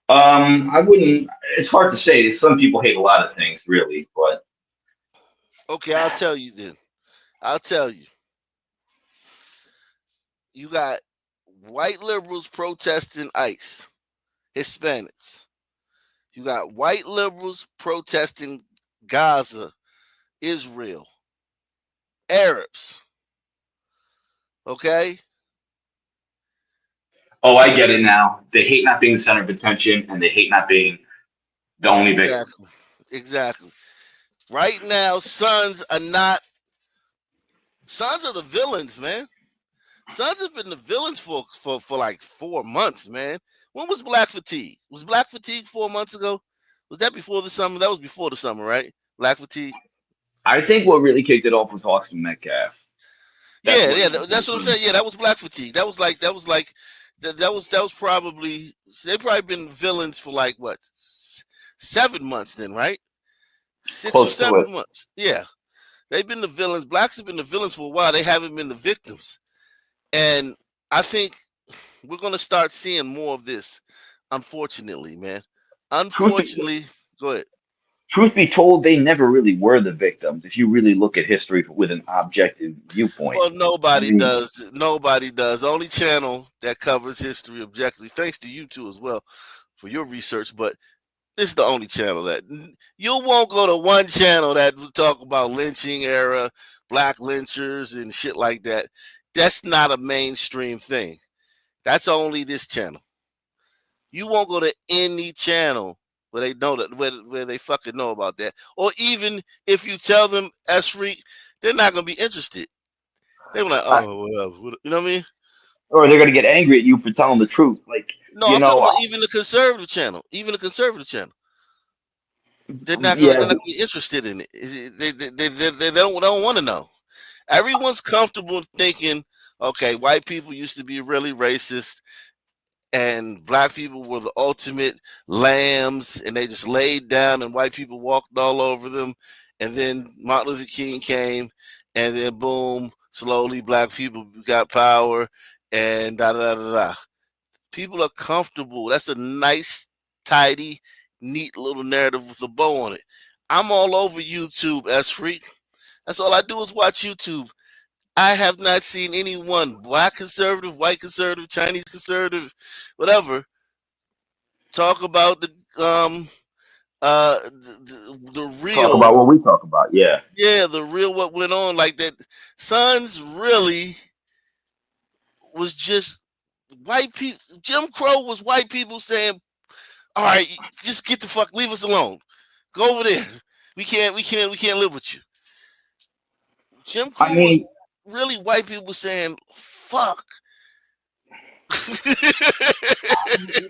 I wouldn't. It's hard to say. Some people hate a lot of things, really. But okay, I'll tell you then. I'll tell you. You got white liberals protesting ICE, Hispanics. You got white liberals protesting Gaza, Israel, Arabs. Okay? oh, I get it now. They hate not being the center of attention, and they hate not being the only victim. Exactly. Right now, Sons are the villains, man. Sons have been the villains for like 4 months, man. When was Black Fatigue? Was Black Fatigue 4 months ago? Was that before the summer? That was before the summer, right? Black Fatigue. I think what really kicked it off was Austin Metcalf. That's what I'm saying. Yeah, that was Black Fatigue. That was like that was probably they probably been villains for like what 7 months then, right? 6 or Close to 7 it. months. Yeah, they've been the villains. Blacks have been the villains for a while. They haven't been the victims, and I think we're gonna start seeing more of this. Unfortunately, man. Truth be, Unfortunately, go ahead. truth be told, they never really were the victims. If you really look at history with an objective viewpoint, Well, I nobody mean, does. Nobody does. The only channel that covers history objectively, thanks to you too as well for your research, but this is the only channel that you won't go to one channel that will talk about lynching era, black lynchers, and shit like that. That's not a mainstream thing. That's only this channel. You won't go to any channel where they know that where they fucking know about that. Or even if you tell them as freak, they're not gonna be interested. They were like, I, oh, whatever. You know what I mean? or they're gonna get angry at you for telling the truth. Like, No, you I'm talking know, about even the conservative channel. Even the conservative channel. They're yeah, not gonna be interested in it. They don't want to know. Everyone's comfortable thinking, okay, white people used to be really racist and black people were the ultimate lambs and they just laid down and white people walked all over them. And then Martin Luther King came and then boom, slowly black people got power and da da da da. Da. People are comfortable. That's a nice, tidy, neat little narrative with a bow on it. I'm all over YouTube as freak. That's all I do is watch YouTube. I have not seen anyone, black conservative, white conservative, Chinese conservative, whatever, talk about the talk real, about what we talk about. Yeah. yeah, the real what went on. Like that Sons really was just white people. Jim Crow was white people saying, all right, just get the fuck, leave us alone. Go over there. We can't live with you. Jim I Crow was mean, really white people saying, fuck.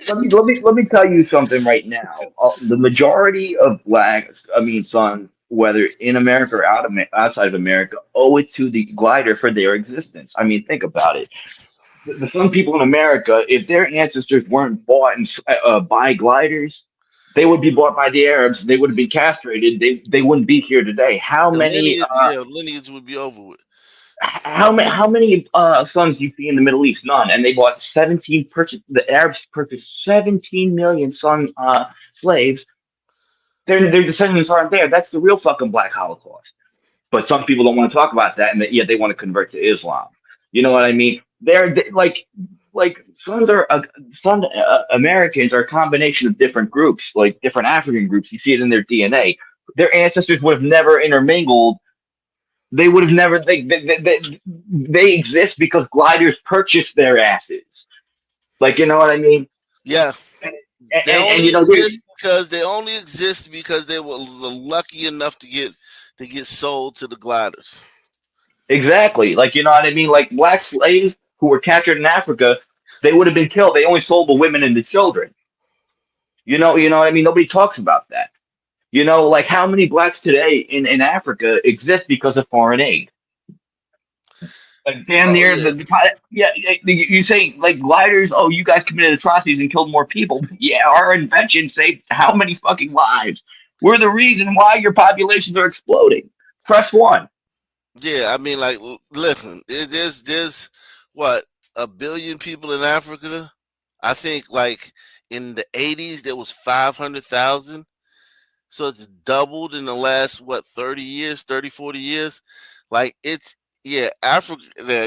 let me tell you something right now. The majority of blacks, I mean, sons, whether in America or outside of America, owe it to the glider for their existence. I mean, think about it. The some people in America, if their ancestors weren't bought by gliders, they would be bought by the Arabs. They would have been castrated. They wouldn't be here today. How The many? lineage, yeah, lineage would be over with. How many sons do you see in the Middle East? None. And they bought 17 purchase the Arabs purchased 17 million son slaves. Their descendants aren't there. That's the real fucking black Holocaust. But some people don't want to talk about that, and yet they want to convert to Islam. You know what I mean? Like sons are Americans are a combination of different groups, like different African groups. You see it in their DNA. Their ancestors would have never intermingled. They would have never. They exist because gliders purchased their asses. Like, you know what I mean? Yeah. And, They and only you know, exist because they were lucky enough to get sold to the gliders. exactly. Like, you know what I mean? Like black slaves who were captured in Africa, they would have been killed. They only sold the women and the children. You know what I mean? Nobody talks about that. You know, like how many blacks today in Africa exist because of foreign aid? Like damn Oh near yeah. you say like gliders. Oh, you guys committed atrocities and killed more people. Yeah, our invention saved how many fucking lives? We're the reason why your populations are exploding. Press one. Yeah, I mean, like, listen, there's what, a billion people in Africa. I think like in the '80s there was 500,000. So it's doubled in the last what 30 years, 30, 40 years. Like it's yeah, Africa.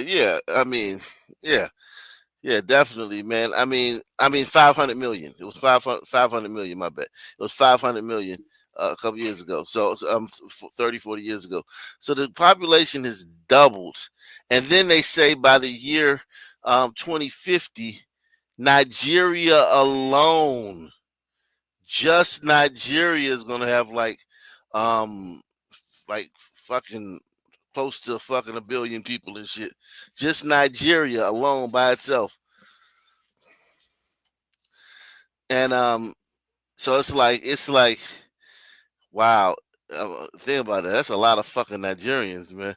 Yeah, I mean, yeah, yeah, definitely, man. I mean, 500 million. It was 500 million. My bad. It was 500 million a couple years ago. So 30, 40 years ago. So the population has doubled, and then they say by the year 2050, Nigeria alone, just Nigeria is gonna have um like fucking close to fucking a billion people and shit. Just Nigeria alone by itself. And so it's like wow. Think about it. That's a lot of fucking Nigerians, man.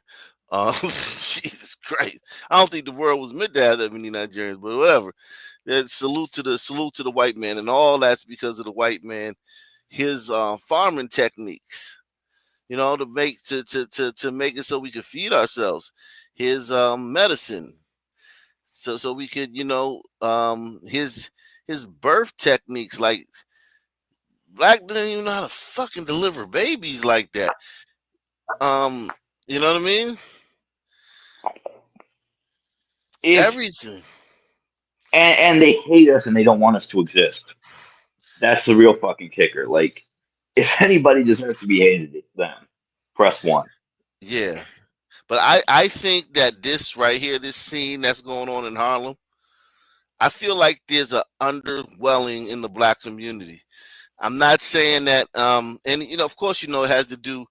Jesus Christ. I don't think the world was meant to have that many Nigerians, but whatever. salute to the white man, and all that's because of the white man, his farming techniques, to make to make it so we could feed ourselves, his medicine, so we could, his birth techniques, like black didn't even know how to fucking deliver babies like that. You know what I mean? Everything. And they hate us and they don't want us to exist. That's the real fucking kicker. Like, if anybody deserves to be hated, it's them. Press 1. Yeah. But I think that this right here, this scene that's going on in Harlem, I feel like there's an underwhelming in the black community. I'm not saying that, and of course, it has to do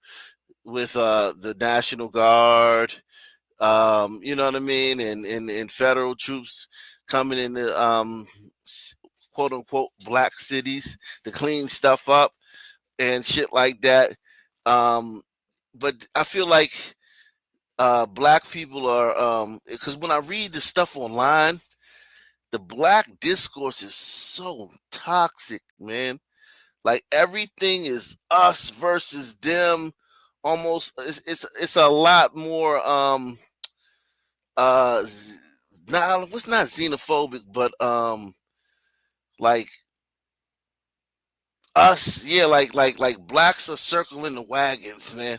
with the National Guard, you know what I mean, and federal troops coming into quote unquote black cities to clean stuff up and shit like that. But I feel like black people are, because when I read the stuff online, the black discourse is so toxic, man. Like, everything is us versus them. Almost, it's a lot more what's not xenophobic, but like us, yeah, like blacks are circling the wagons, man.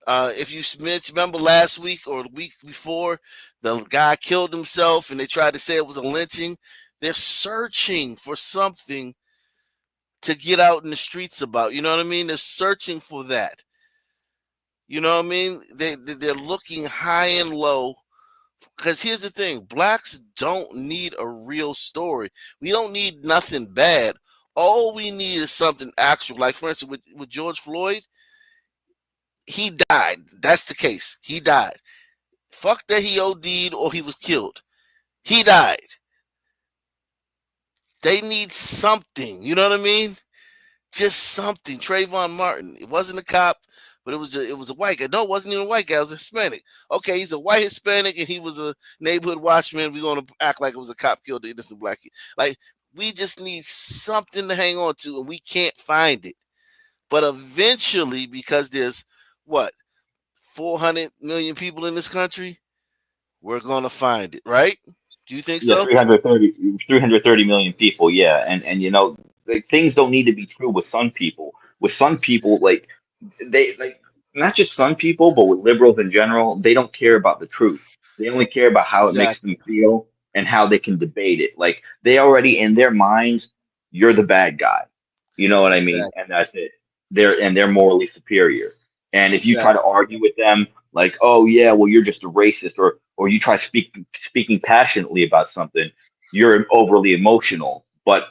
If you remember last week or the week before, the guy killed himself and they tried to say it was a lynching. They're searching for something to get out in the streets about. You know what I mean? They're searching for that. You know what I mean? They're looking high and low. Because here's the thing, blacks don't need a real story. We don't need nothing bad. All we need is something actual. Like, for instance, with George Floyd, he died. That's the case. He died. Fuck that he OD'd or he was killed. He died. They need something. You know what I mean? Just something. Trayvon Martin. It wasn't a cop, but it was a white guy. No, it wasn't even a white guy. It was a Hispanic. Okay, he's a white Hispanic and he was a neighborhood watchman. We're going to act like it was a cop killed the innocent black kid. Like, we just need something to hang on to, and we can't find it. But eventually, because there's, 400 million people in this country, we're going to find it, right? Do you think Yeah, so? 330 million people. Yeah, and like, things don't need to be true with some people. With some people, like, they like, not just some people, but with liberals in general, they don't care about the truth. They only care about how it makes them Exactly. feel and how they can debate it. Like, they already, in their minds, you're the bad guy. You know what I mean? Exactly. And that's it. They're morally superior. And if you try to Exactly. argue with them, like, oh yeah, well, you're just a racist, or you try speaking passionately about something, you're overly emotional. But,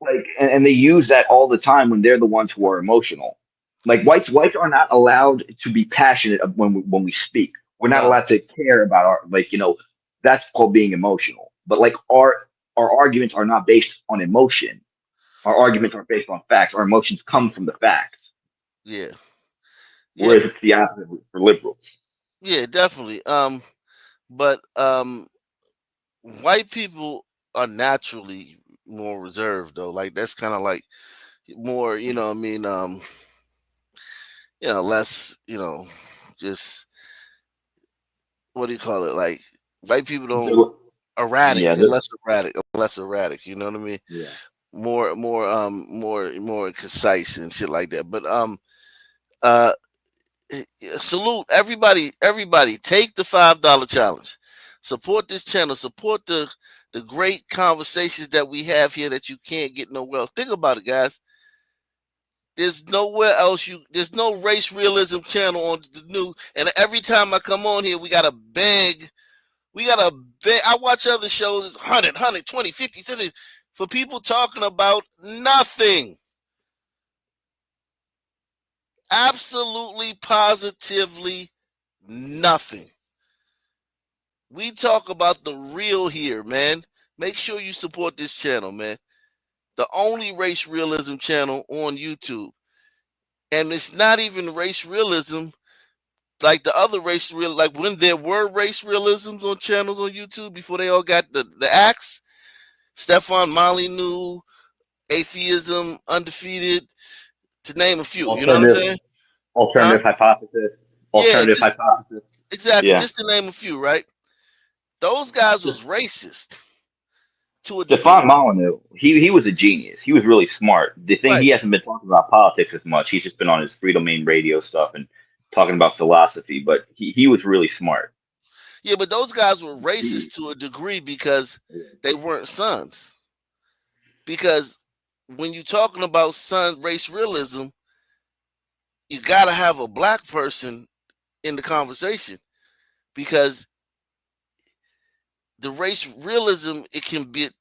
like, and they use that all the time when they're the ones who are emotional. Like, whites are not allowed to be passionate when we speak. We're not No. allowed to care about our, like, that's called being emotional. But, like, our arguments are not based on emotion. Our arguments are based on facts. Our emotions come from the facts. Yeah. Yeah. Whereas it's the opposite for liberals. Yeah, definitely. But white people are naturally more reserved, though. Like, that's kind of like more, what I mean, less, just, what do you call it? Like, white people don't erratic, Yeah, they're less erratic, you know what I mean? yeah. More concise and shit like that. But uh salute everybody, take the $5 challenge, support this channel, support the great conversations that we have here that you can't get nowhere else. Think about it, guys. There's nowhere else there's no race realism channel on the new, and every time I come on here, we gotta beg. I watch other shows, it's 100, 120, 50, 70 for people talking about nothing. Absolutely, positively nothing. We talk about the real here, man. Make sure you support this channel, man. The only race realism channel on YouTube. And it's not even race realism like the other like when there were race realisms on channels on YouTube before they all got the axe. Stefan Molyneux, Atheism Undefeated, to name a few. You know what I'm Alternative, saying? alternative hypothesis. Yeah, Alternative just hypothesis. exactly, Yeah. just to name a few, right? Those guys was racist to a degree. Stefan Molyneux, he was a genius. He was really smart. The thing, Right. he hasn't been talking about politics as much. He's just been on his free domain radio stuff and talking about philosophy. But he was really smart. Yeah, but those guys were racist to a degree because they weren't sons. Because when you're talking about son race realism, you gotta have a black person in the conversation because the race realism it can get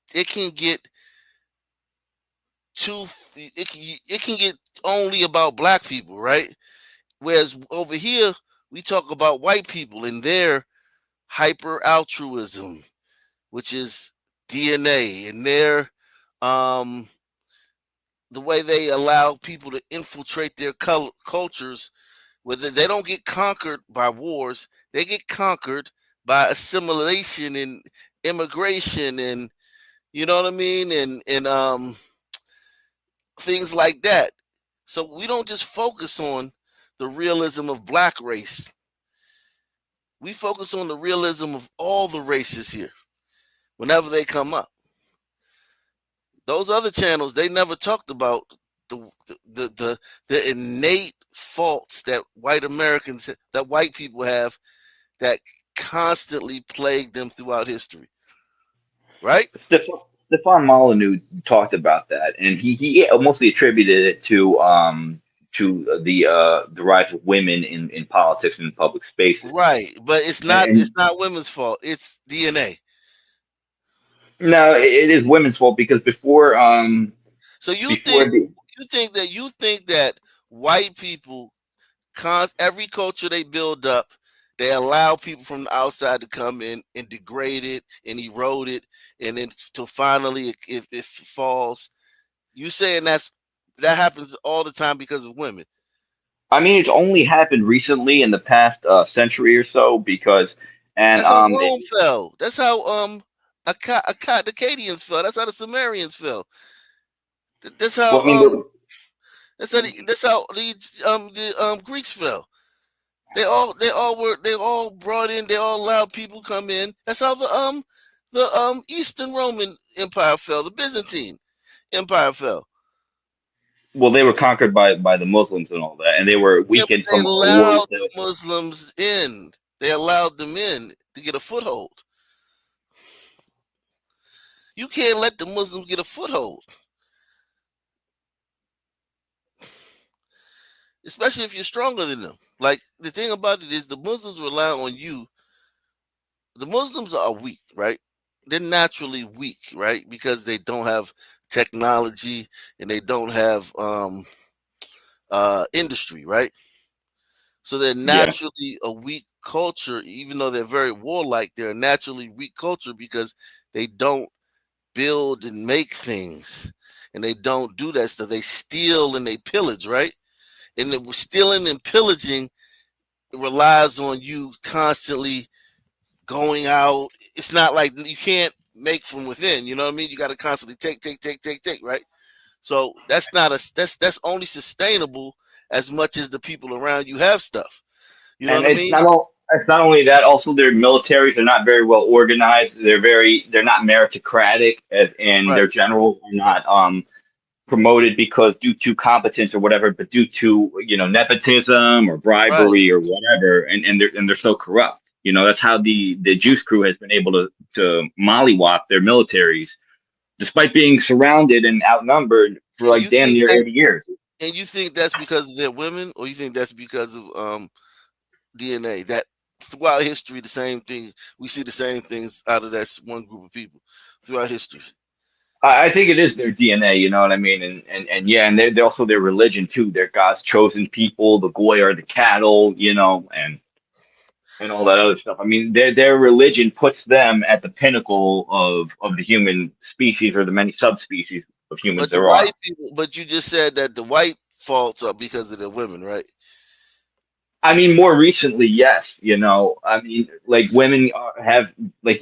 too it can get only about black people, right? Whereas over here we talk about white people and their hyper altruism, which is DNA, and their um the way they allow people to infiltrate their cultures, whether they don't get conquered by wars, they get conquered by assimilation and immigration, and you know what I mean, and things like that. So we don't just focus on the realism of black race. We focus on the realism of all the races here whenever they come up. Those other channels, they never talked about the the innate faults that white people have that constantly plague them throughout history. Right? Stefan Molyneux talked about that, and he mostly attributed it to the rise of women in politics and in public spaces. Right. But it's And not women's fault. It's DNA. no, it is women's fault because before So you before think the you think that white people every culture they build up, they allow people from the outside to come in and degrade it and erode it, and then till finally it falls. You saying that happens all the time because of women? I mean, it's only happened recently in the past century or so because and That's how Rome fell. That's how the Akkadians fell. That's how the Sumerians fell. That's well, how I mean, that's how the Greeks fell. They all brought in. They all allowed people come in. That's how the Eastern Roman Empire fell. The Byzantine Empire fell. well, they were conquered by the Muslims and all that, and they were Yeah, but weakened they from a war allowed with the Muslims in. They allowed them in to get a foothold. You can't let the Muslims get a foothold, especially if you're stronger than them. Like the thing about it is, the Muslims rely on you. The Muslims are weak, right? They're naturally weak, right? Because they don't have technology and they don't have industry, right? So they're Yeah. naturally a weak culture, even though they're very warlike. They're a naturally weak culture because they don't build and make things, and they don't do that stuff. They steal and they pillage, right? And the stealing and pillaging relies on you constantly going out. It's not like you can't make from within. You know what I mean? You got to constantly take, right? So that's only sustainable as much as the people around you have stuff. You know and what I mean? it's not only that. Also, their militaries are not very well organized. They're not meritocratic, and Right. their generals are not promoted because due to competence or whatever, but due to nepotism or Right. bribery or whatever, and they're so corrupt. That's how the Juice Crew has been able to mollywop their militaries, despite being surrounded and outnumbered for And like damn near 80 years. you think that's because they're women, or you think that's because of DNA? That throughout history, the same thing we see the same things out of that one group of people throughout history. I think it is their DNA, you know what I mean, and yeah, and they're also their religion too. They're God's chosen people. The goy are the cattle, and all that other stuff. I mean, their religion puts them at the pinnacle of the human species or the many subspecies of humans But the there white are. people, but you just said that the white faults are because of the women, right? I mean, more recently, yes. I mean, like women have like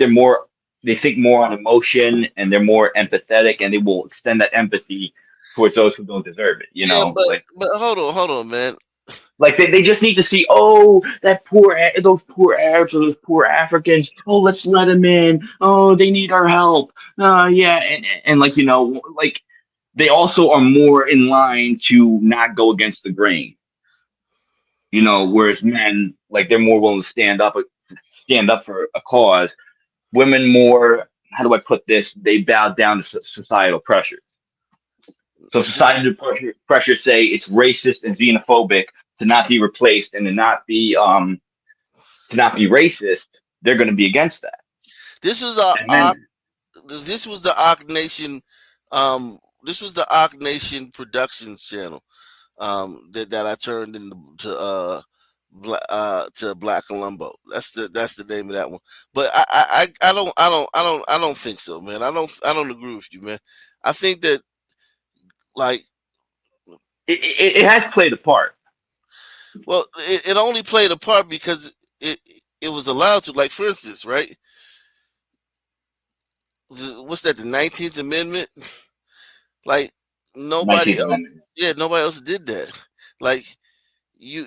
they think more on emotion and they're more empathetic, and they will extend that empathy towards those who don't deserve it. Yeah, but hold on, man. Like they just need to see, those poor Arabs or those poor Africans. Oh, let's let them in. Oh, they need our help. Yeah, and like like they also are more in line to not go against the grain. Whereas men, like they're more willing to stand up for a cause. Women more, how do I put this? They bow down to societal pressures. So societal pressures say it's racist and xenophobic to not be replaced and to not be racist. They're going to be against that. This was And men, this was the Arc Nation, this was the Arc Nation Productions channel, that I turned into to Black Columbo. That's the name of that one. But I don't think so, man. I don't agree with you, man. I think that, like, it has played a part. Well, it only played a part because it was allowed to. Like, for instance, right? What's that? The 19th Amendment? Like, nobody 19th else. Amendment. Yeah, nobody else did that. Like, you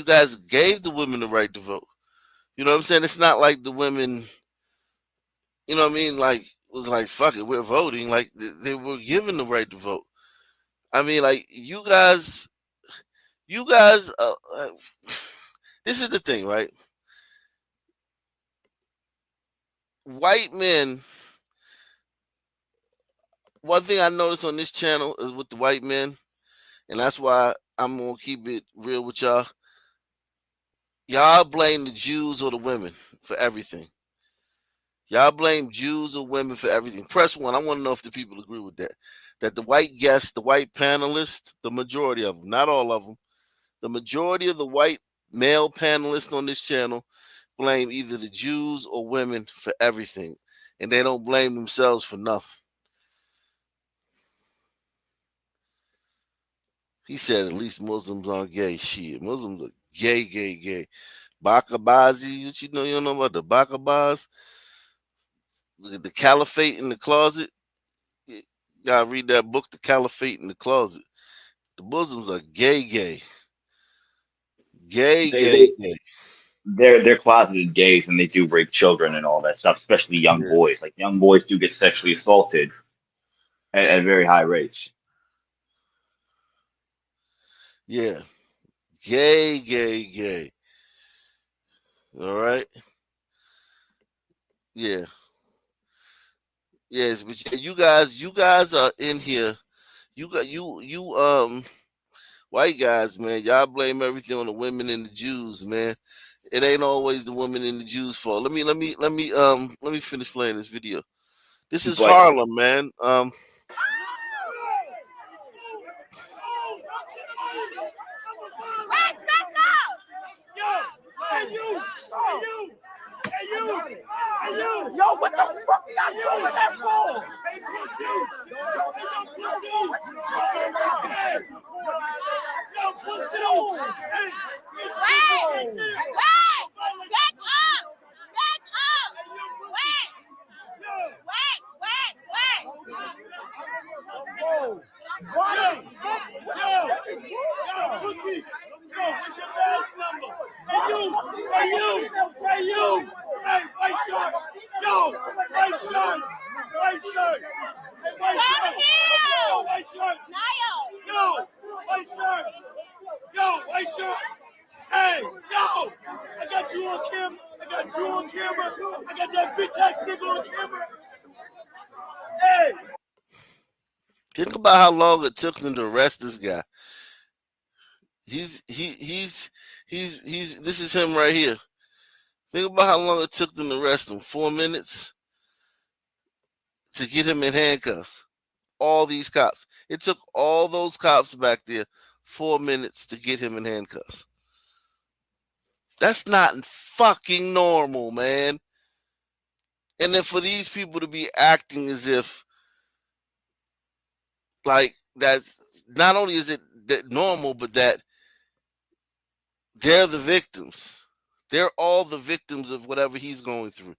guys gave the women the right to vote. You know what I'm saying? It's not like the women, you know what I mean? Like, was like, fuck it, we're voting. Like, they were given the right to vote. I mean, like, you guys, this is the thing, right? White men, one thing I noticed on this channel is with the white men, and that's why I'm gonna keep it real with y'all. Y'all blame the Jews or the women for everything. Y'all blame Jews or women for everything. Press one. I want to know if the people agree with that. That the white guests, the white panelists, the majority of them, not all of them, the majority of the white male panelists on this channel blame either the Jews or women for everything, and they don't blame themselves for nothing. He said at least Muslims aren't gay. Shit, Muslims are gay. Bakabazi, what you don't know about the Bakabaz? The Caliphate in the Closet. You gotta read that book, The Caliphate in the Closet. The Muslims are gay. They Gay. they're closeted gays, and they do rape children and all that stuff, especially young boys. Like young boys do get sexually assaulted at very high rates. Yeah. Gay. All right. Yeah. Yes, but you guys are in here. You white guys, man, y'all blame everything on the women and the Jews, man. It ain't always the women and the Jews' fault. Let me finish playing this video. This is But Harlem, man. Yo, what the fuck y'all doing that for? What's your badge number? Hey, you. Hey, white shirt. Yo, white shirt. Hey, white shirt. Yo, white shirt. Yo, white shirt. Yo, white shirt. Hey, yo, I got you on camera. I got that bitch ass nigga on camera. Hey. Think about how long it took them to arrest this guy. He's this is him right here. Think about how long it took them to arrest him. 4 minutes to get him in handcuffs. All these cops. It took all those cops back there 4 minutes to get him in handcuffs. That's not fucking normal, man. And then for these people to be acting as if, like, that, not only is it that normal, but that they're the victims. They're all the victims of whatever he's going through.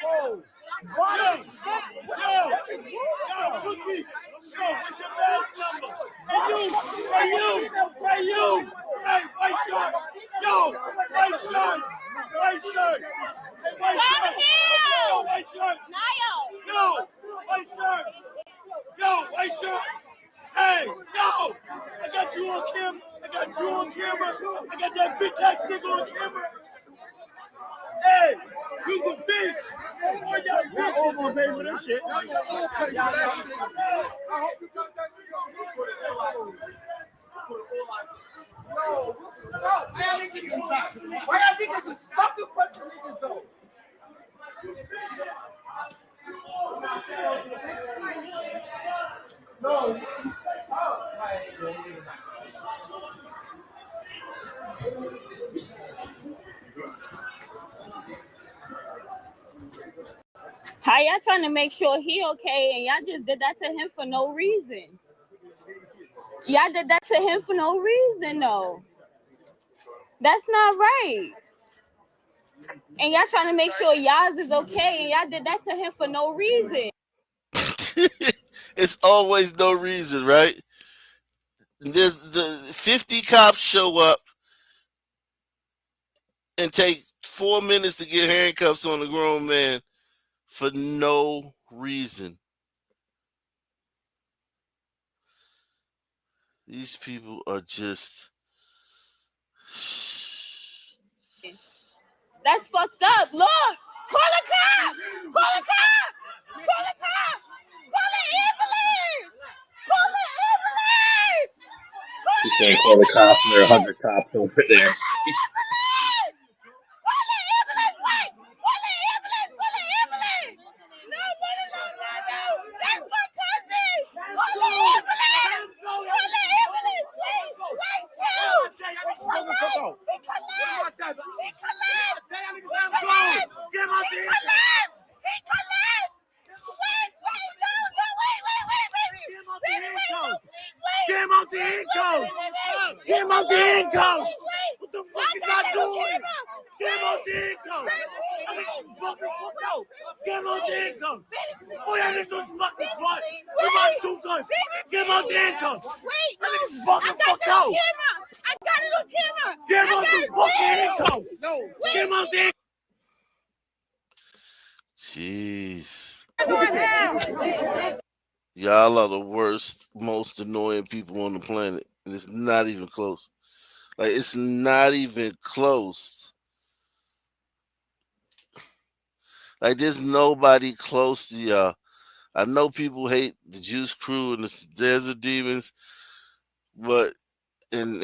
Yo, pussy. Yo, what's your badge number? Hey, you. Hey, white shirt. Yo, white shirt. Hey, white shirt. Yo, white shirt. Yo, white shirt. Yo, white shirt. Hey, yo, I got you on camera. I got that bitch ass nigga on camera. Hey, you's a bitch. All y'all bitches. Y'all pay for this shit. Y'all pay for that shit. I hope you got that nigga on. Yo, what's up? Why y'all niggas is sucker punch niggas though? No. How y'all trying to make sure he okay and y'all just did that to him for no reason? Y'all did that to him for no reason, though. That's not right. And y'all trying to make sure y'all is okay and y'all did that to him for no reason. It's always no reason, right? There's the 50 cops show up and take 4 minutes to get handcuffs on a grown man for no reason. These people are just... That's fucked up. Look, call a cop. Call a cop. Call a cop. Call the ambulance. Call the ambulance. She's saying call the cops, and there are 100 cops over there. That's my cousin. Call the ambulance. Call the ambulance. Wait, chill. He collapsed. He collapsed. Get my He collapsed. He collapsed. Wait, no, wait. Get him out the handcuffs. Get him out the handcuffs. What the fuck is y'all doing? Get him out the handcuffs. I think he's fucking fucked out. Get him out the handcuffs. Oh yeah, this was fucking smart. He bought 2 guns. Get him out the handcuffs. Wait, I think he's fucking fucked out. I got it on camera. Get him out the fucking handcuffs. No, get him out the handcuffs. Jeez. Y'all are the worst, most annoying people on the planet. And it's not even close. Like, it's not even close. Like, there's nobody close to y'all. I know people hate the Juice Crew and the Desert Demons, but and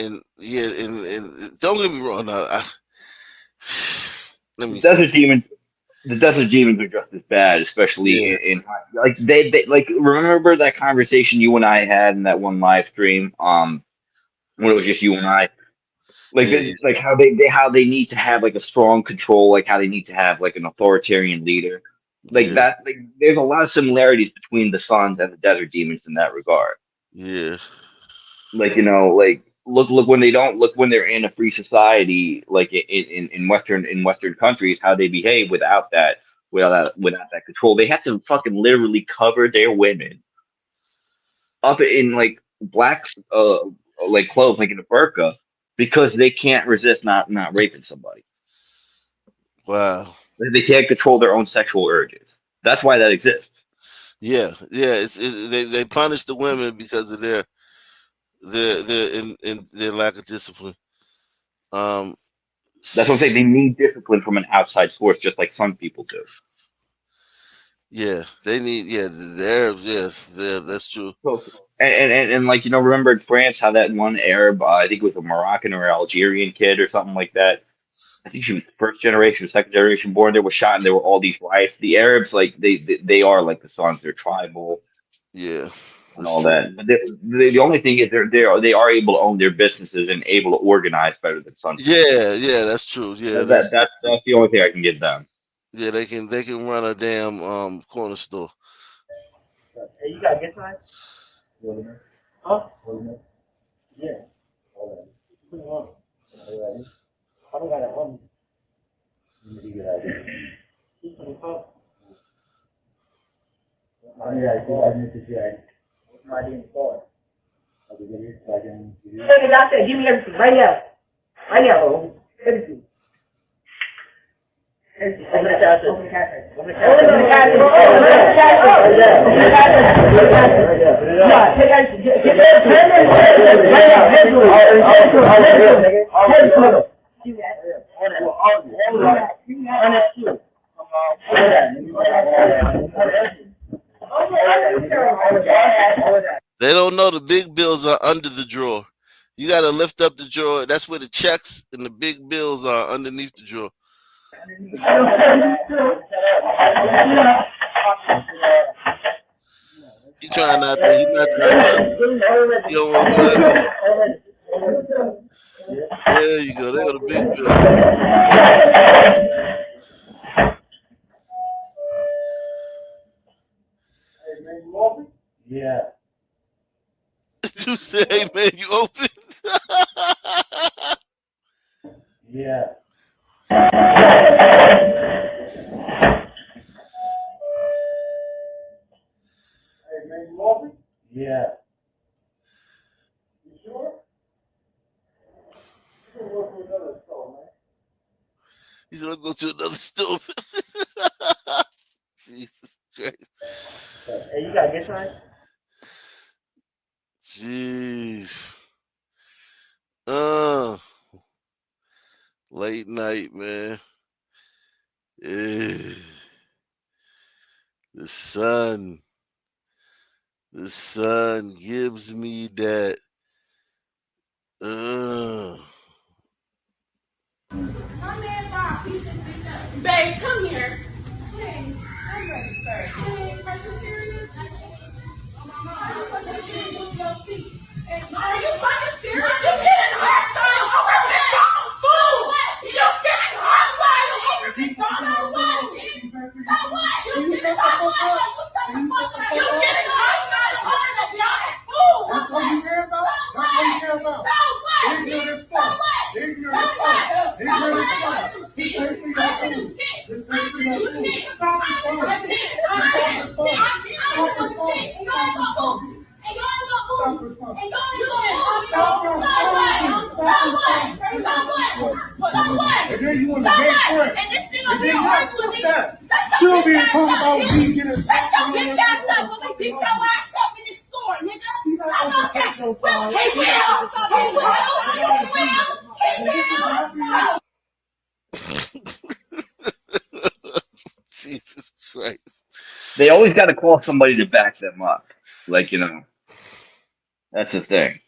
don't get me wrong. The Desert Demons are just as bad, especially in like they like remember that conversation you and I had in that one live stream, when it was just you and I, like how they need to have like a strong control, like how they need to have like an authoritarian leader, like that. Like, there's a lot of similarities between the Suns and the Desert Demons in that regard. Yeah. Like, like look when they don't look when they're in a free society, like in Western countries, how they behave without that control. They have to fucking literally cover their women up in like black like clothes, like in a burqa, because they can't resist not raping somebody. Wow. They can't control their own sexual urges. That's why that exists. Yeah. They punish the women because of their in their lack of discipline. That's what I'm saying. They need discipline from an outside source, just like some people do. Yeah, they need. Yeah, the Arabs. Yes, that's true. And like, remember in France how that one Arab, I think it was a Moroccan or Algerian kid or something like that. I think she was first generation or second generation born there, was shot, and there were all these riots. The Arabs, like they are like the Suns, they're tribal. Yeah, and all that. But the only thing is they are able to own their businesses and able to organize better than some people. Yeah, that's true. Yeah, That's the only thing I can give them. Yeah, they can run a damn corner store. Hey, you gotta get time? Huh? Yeah. All right. Doctor, give me everything right now. Right now, everything. They don't know the big bills are under the drawer. You got to lift up the drawer. That's where the checks and the big bills are, underneath the drawer. He trying not to. He's not trying to. You don't want to go there. There you go. There go the big bill. Yeah. You say, hey man, you open? Yeah. Yeah. You sure? He's gonna go to another store. Jesus Christ. Hey, you gotta get time? Jeez. Late night, man. The sun gives me that. Babe, come here. Hey, I'm ready, sir. Hey, are you serious? Are you fucking serious? You getting hostile over McDonald's food? You getting hostile over McDonald's food? So what? You getting hostile? You getting hostile over McDonald's food? That's all you care about? That's all you care about? So what? Ignorant as fuck. Ignorant as fuck. Ignorant as fuck. Still being talking about me getting Shut your bitch ass up when we beat your ass up in this store, nigga. I know that. He will. Jesus Christ. They always got to call somebody to back them up. Like, that's the thing.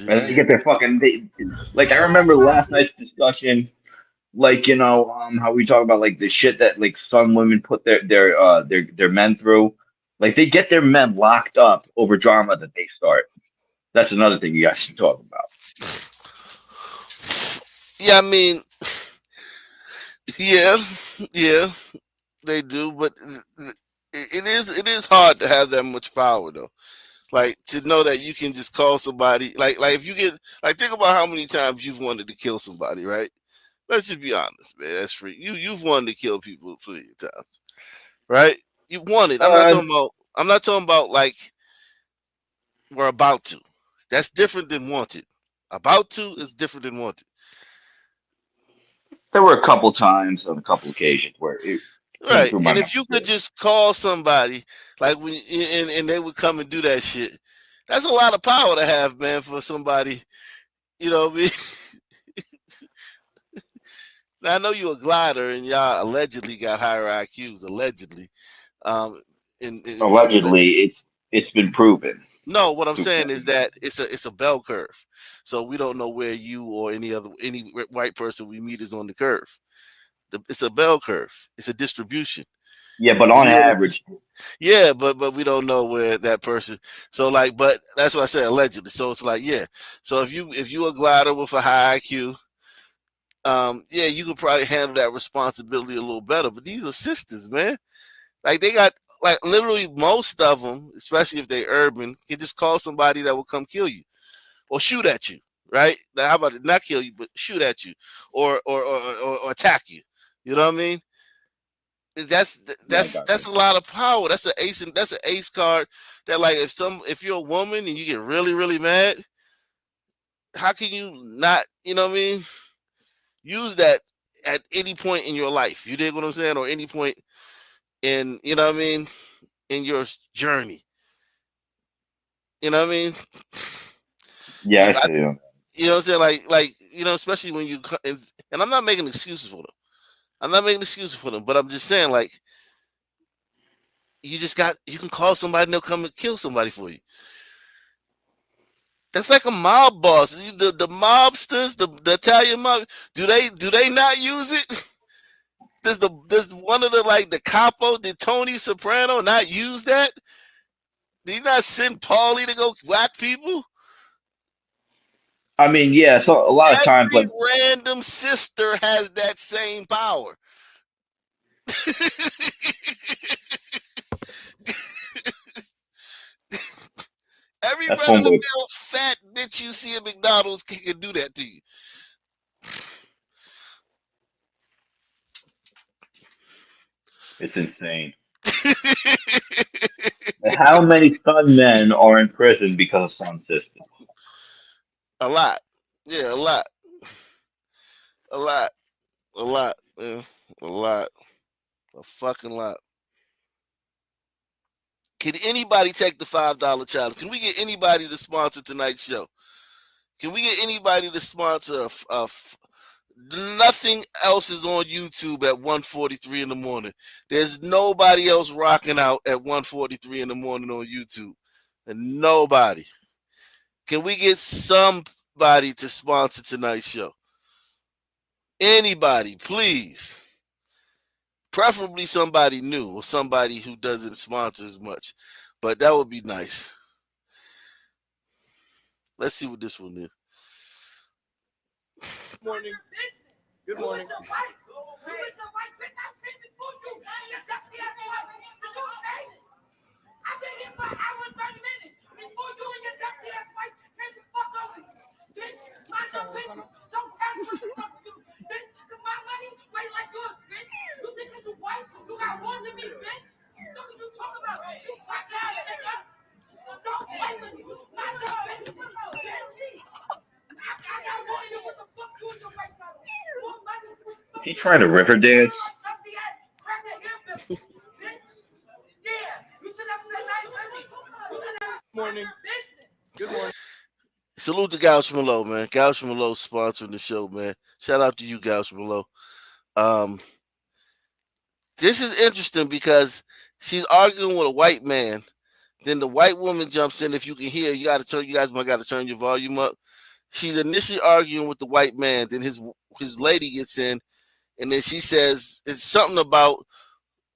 And they get their fucking, like, I remember last night's discussion, like, how we talk about, like, the shit that, like, some women put their men through. Like, they get their men locked up over drama that they start. That's another thing you guys should talk about. Yeah, I mean, yeah, they do, but it is hard to have that much power, though. Like, to know that you can just call somebody, like if you get, like, think about how many times you've wanted to kill somebody, right? Let's just be honest, man. That's free. You've wanted to kill people plenty of times, right? You wanted. I'm not talking about like we're about to. That's different than wanted. About to is different than wanted. There were a couple times on a couple occasions where it came Right. through my And mind. if you could just call somebody, like when and they would come and do that shit, that's a lot of power to have, man, for somebody. You know what I mean? Now I know you're a glider and y'all allegedly got higher IQs, allegedly. Allegedly, it's been proven. No, what I'm saying is that it's a bell curve. So we don't know where you or any white person we meet is on the curve. It's a bell curve. It's a distribution. Yeah, but on average. Yeah, but we don't know where that person. So like, but that's what I said allegedly. So it's like, yeah. So if you a glider with a high IQ, yeah, you could probably handle that responsibility a little better. But these are sisters, man. Like they got like literally most of them, especially if they're urban, can just call somebody that will come kill you or shoot at you. right? Now, how about it not kill you, but shoot at you or attack you? You know what I mean? That's a lot of power. That's an ace, and that's an ace card. That like if you're a woman and you get really really mad, how can you not? You know what I mean? Use that at any point in your life. You dig what I'm saying? Or any point in you know what I mean in your journey. You know what I mean? Yeah, I see you. You know what I'm saying? Like you know, especially when you and I'm not making excuses for them. I'm not making excuses for them, but I'm just saying like you can call somebody and they'll come and kill somebody for you. That's like a mob boss. The mobsters, the Italian mob, do they not use it? Does one of the like the capo, the Tony Soprano not use that? Did he not send Paulie to go whack people? I mean, yeah. So a lot of times, Every like, random sister has that same power. Every that's run of the homeboy. mill fat bitch you see at McDonald's can do that to you. It's insane. How many Sun men are in prison because of Sun sisters? A lot. Yeah, a lot. A lot. A lot. Yeah. A lot. A fucking lot. Can anybody take the $5 challenge? Can we get anybody to sponsor tonight's show? Can we get anybody to sponsor nothing else is on YouTube at 1:43 in the morning. There's nobody else rocking out at 1:43 in the morning on YouTube. And nobody. Can we get somebody to sponsor tonight's show? Anybody, please. Preferably somebody new or somebody who doesn't sponsor as much. But that would be nice. Let's see what this one is. Good morning. Good morning. I've been here for an hour and 30 minutes before you and your dusty ass wife came to fuck over me. Bitch, mind your business. Don't tell me what the fuck to do. Bitch, cause my money way like yours, bitch. You think cause you white, you got more than me, bitch. Look what you talk about, you black ass nigga. Don't play with me. Mind your business, bitch. I got more than what the fuck you and your wife got. More money. Is he trying to river dance? Dusty ass cracker hillbilly, bitch. Yeah, you should have said nice to me. You should have. Morning. Good morning. Salute to Gauch Malo, man. Gauch Malo sponsoring the show, man. Shout out to you, Gauch Malo. This is interesting because she's arguing with a white man. Then the white woman jumps in. If you can hear, you guys might got to turn your volume up. She's initially arguing with the white man. Then his lady gets in, and then she says it's something about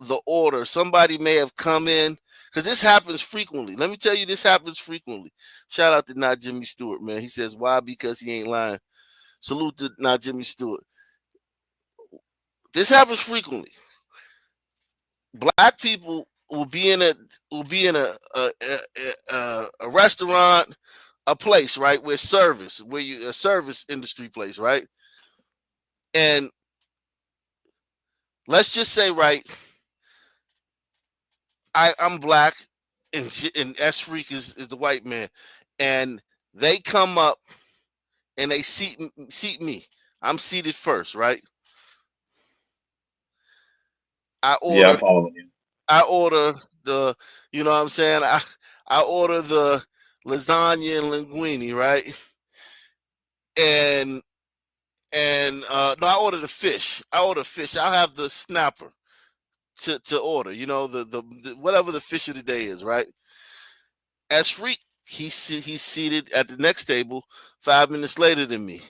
the order. Somebody may have come in because this happens frequently. Let me tell you, this happens frequently. Shout out to Not Jimmy Stewart, man. He says, why? Because he ain't lying. Salute to Not Jimmy Stewart. This happens frequently. Black people will be in a restaurant, a place, right, where a service industry place, right? And let's just say, right, I'm black and S Freak is the white man, and they come up and they seat me. I'm seated first, right? Yeah, I'm following you. I order the, you know what I'm saying? I order the lasagna and linguine, right? And no, I order the fish. I'll have the snapper to order, you know, the whatever the fish of the day is, right? As Freak, he's seated at the next table 5 minutes later than me.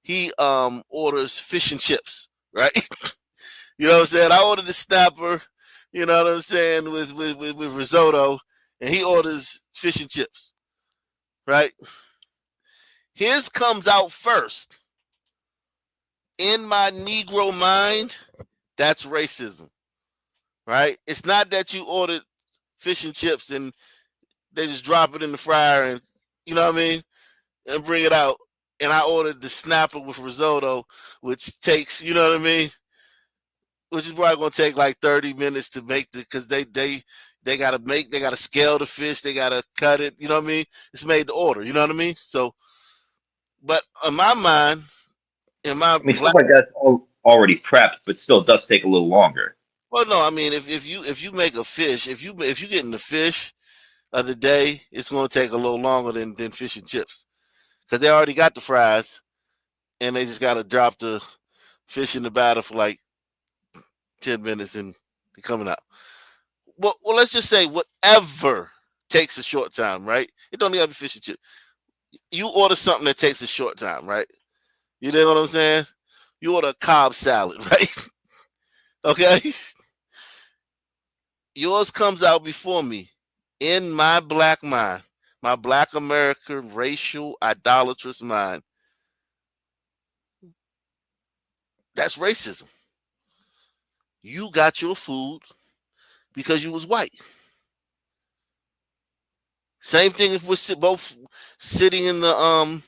He orders fish and chips, right? You know what I'm saying? I ordered the snapper, you know what I'm saying, with risotto, and he orders fish and chips, right? His comes out first. In my Negro mind, that's racism, right? It's not that you ordered fish and chips and they just drop it in the fryer and, you know what I mean, and bring it out. and I ordered the snapper with risotto, which takes, you know what I mean, which is probably gonna take like 30 minutes to make because they gotta scale the fish, they gotta cut it, you know what I mean? It's made to order, you know what I mean? So, but in my mind, in my I mean, stuff black, like that's already prepped, but still does take a little longer. well, no, I mean if you make a fish, if you getting the fish of the day, it's gonna take a little longer than fish and chips because they already got the fries and they just gotta drop the fish in the batter for like 10 minutes and they're coming out. Well, let's just say whatever takes a short time, right? It don't even have to be fish and chip. You order something that takes a short time, right? You know what I'm saying? You order a Cobb salad, right? Okay? Yours comes out before me. In my black mind, my black American racial idolatrous mind, that's racism. You got your food because you was white. Same thing if we're both sitting in the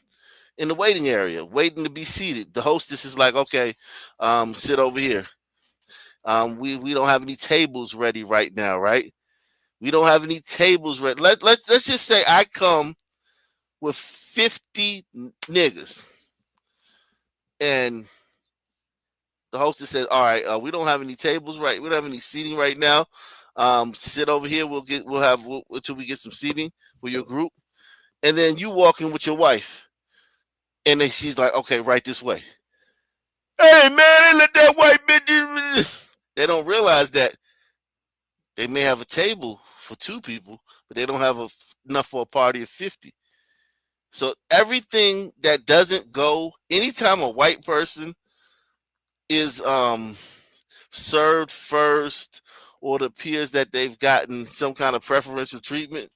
waiting area, waiting to be seated. The hostess is like, okay, sit over here. We don't have any tables ready right now, right? We don't have any tables ready. Let's just say I come with 50 niggas, and the hostess says, all right, we don't have any tables right. We don't have any seating right now. Sit over here. Until we get some seating for your group, and then you walk in with your wife, and then she's like, okay, right this way. Hey man, they let that white bitch. They don't realize that they may have a table for 2 people, but they don't have enough for a party of 50. So everything that doesn't go, anytime a white person is served first, or it appears that they've gotten some kind of preferential treatment,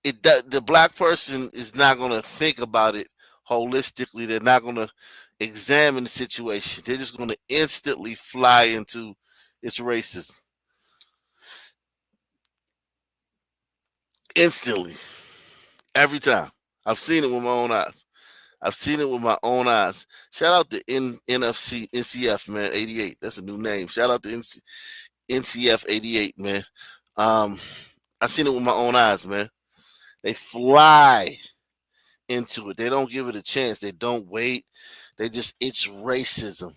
the black person is not going to think about it holistically. They're not going to examine the situation. They're just going to instantly fly into its racism. Instantly. Every time. I've seen it with my own eyes. I've seen it with my own eyes. Shout out to NCF, man, 88. That's a new name. Shout out to NCF 88, man. I've seen it with my own eyes, man. They fly into it. They don't give it a chance. They don't wait. It's racism.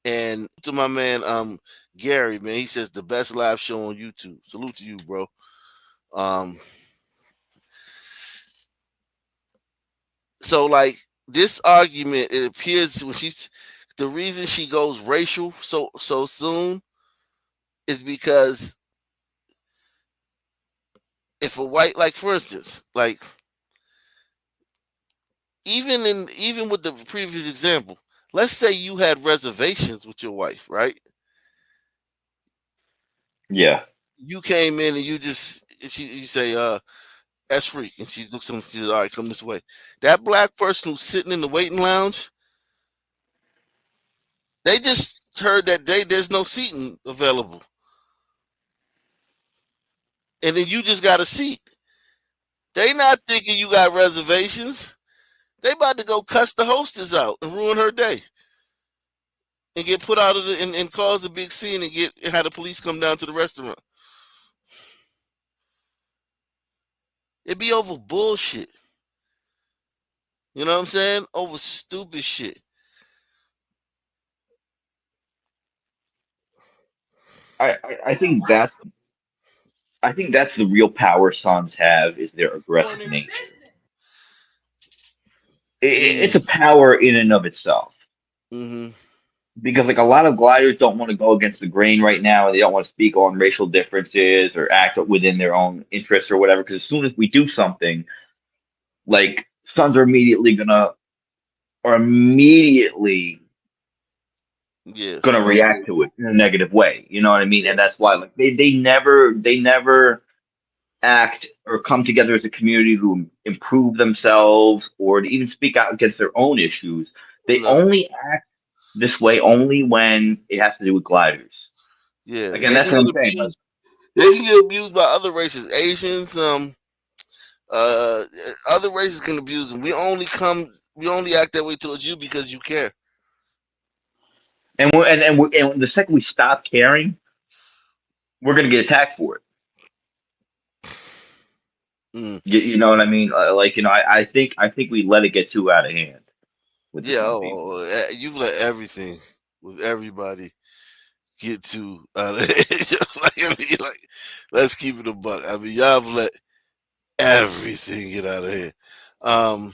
And to my man, Gary, man, he says the best live show on YouTube. Salute to you, bro. So like this argument, it appears when the reason she goes racial so soon is because if a white, like for instance, like even with the previous example, let's say you had reservations with your wife, right? Yeah. You came in and you say, that's free. And she looks at him and says, all right, come this way. That black person who's sitting in the waiting lounge, they just heard that there's no seating available. And then you just got a seat. They not thinking you got reservations. They about to go cuss the hostess out and ruin her day. And get put out of and cause a big scene and have the police come down to the restaurant. It be over bullshit. You know what I'm saying? Over stupid shit. I think that's the real power sons have, is their aggressive nature. It's a power in and of itself. Mm-hmm. Because like a lot of gliders don't want to go against the grain right now, and they don't want to speak on racial differences or act within their own interests or whatever. Because as soon as we do something, like sons are immediately gonna react to it in a negative way. You know what I mean? And that's why like they never act or come together as a community to improve themselves or to even speak out against their own issues. They only act this way only when it has to do with gliders. Yeah, again, that's what I'm saying. They can get abused by other races, Asians, Other races can abuse them. We only act that way towards you because you care. And the second we stop caring, we're gonna get attacked for it. Mm. You know what I mean? Like, I think we let it get too out of hand with Yeah, some people. you've let everything with everybody get too out of it. Like, let's keep it a buck. I mean, y'all have let everything get out of here. Um,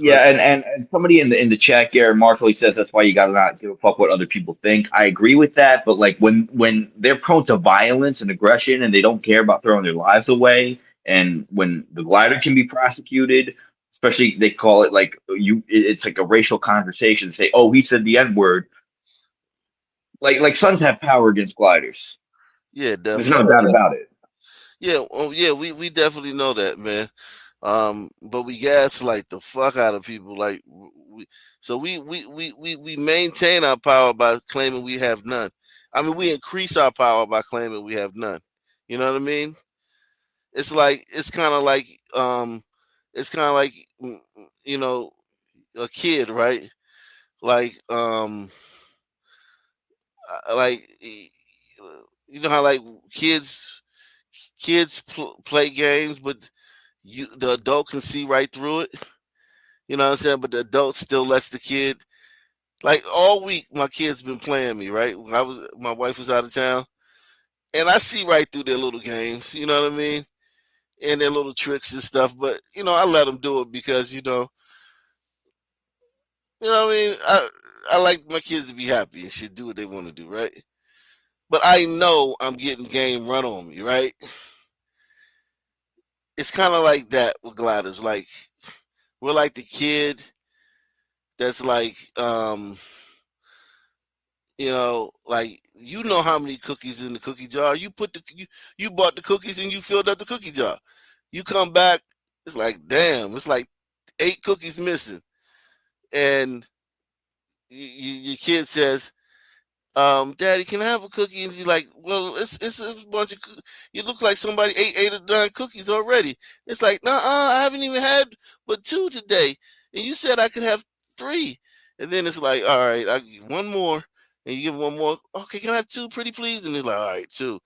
Yeah, and somebody in the chat, Gary Marshall, says that's why you gotta not give a fuck what other people think. I agree with that, but like when they're prone to violence and aggression and they don't care about throwing their lives away, and when the glider can be prosecuted, especially they call it like it's like a racial conversation. Say, oh, he said the N word. Like sons have power against gliders. yeah, There's no definitely. doubt about it. Yeah, yeah, we definitely know that, man. But we gaslight the fuck out of people. Like, we maintain our power by claiming we have none. I mean, we increase our power by claiming we have none. You know what I mean? It's like it's kind of like you know a kid, right? Like like you know how like kids play games, but the adult can see right through it. You know what I'm saying? But the adult still lets the kid. Like all week, my kid's been playing me. Right? My wife was out of town, and I see right through their little games. You know what I mean? And their little tricks and stuff. But I let them do it because what I mean. I like my kids to be happy and should do what they want to do. Right? But I know I'm getting game run on me. Right? It's kind of like that with gliders. Like we're like the kid that's like like how many cookies in the cookie jar. You bought the cookies and you filled up the cookie jar. You come back, it's like damn, it's like 8 cookies missing, and your kid says, "Daddy, can I have a cookie?" And you're like, "Well, it's a bunch of. It looks like somebody ate 8 or 9 cookies already." It's like, "Nah, I haven't even had but 2 today, and you said I could have 3." And then it's like, "All right, I give one more." And you give one more. Okay, can I have 2, pretty please? And it's like, all right, 2.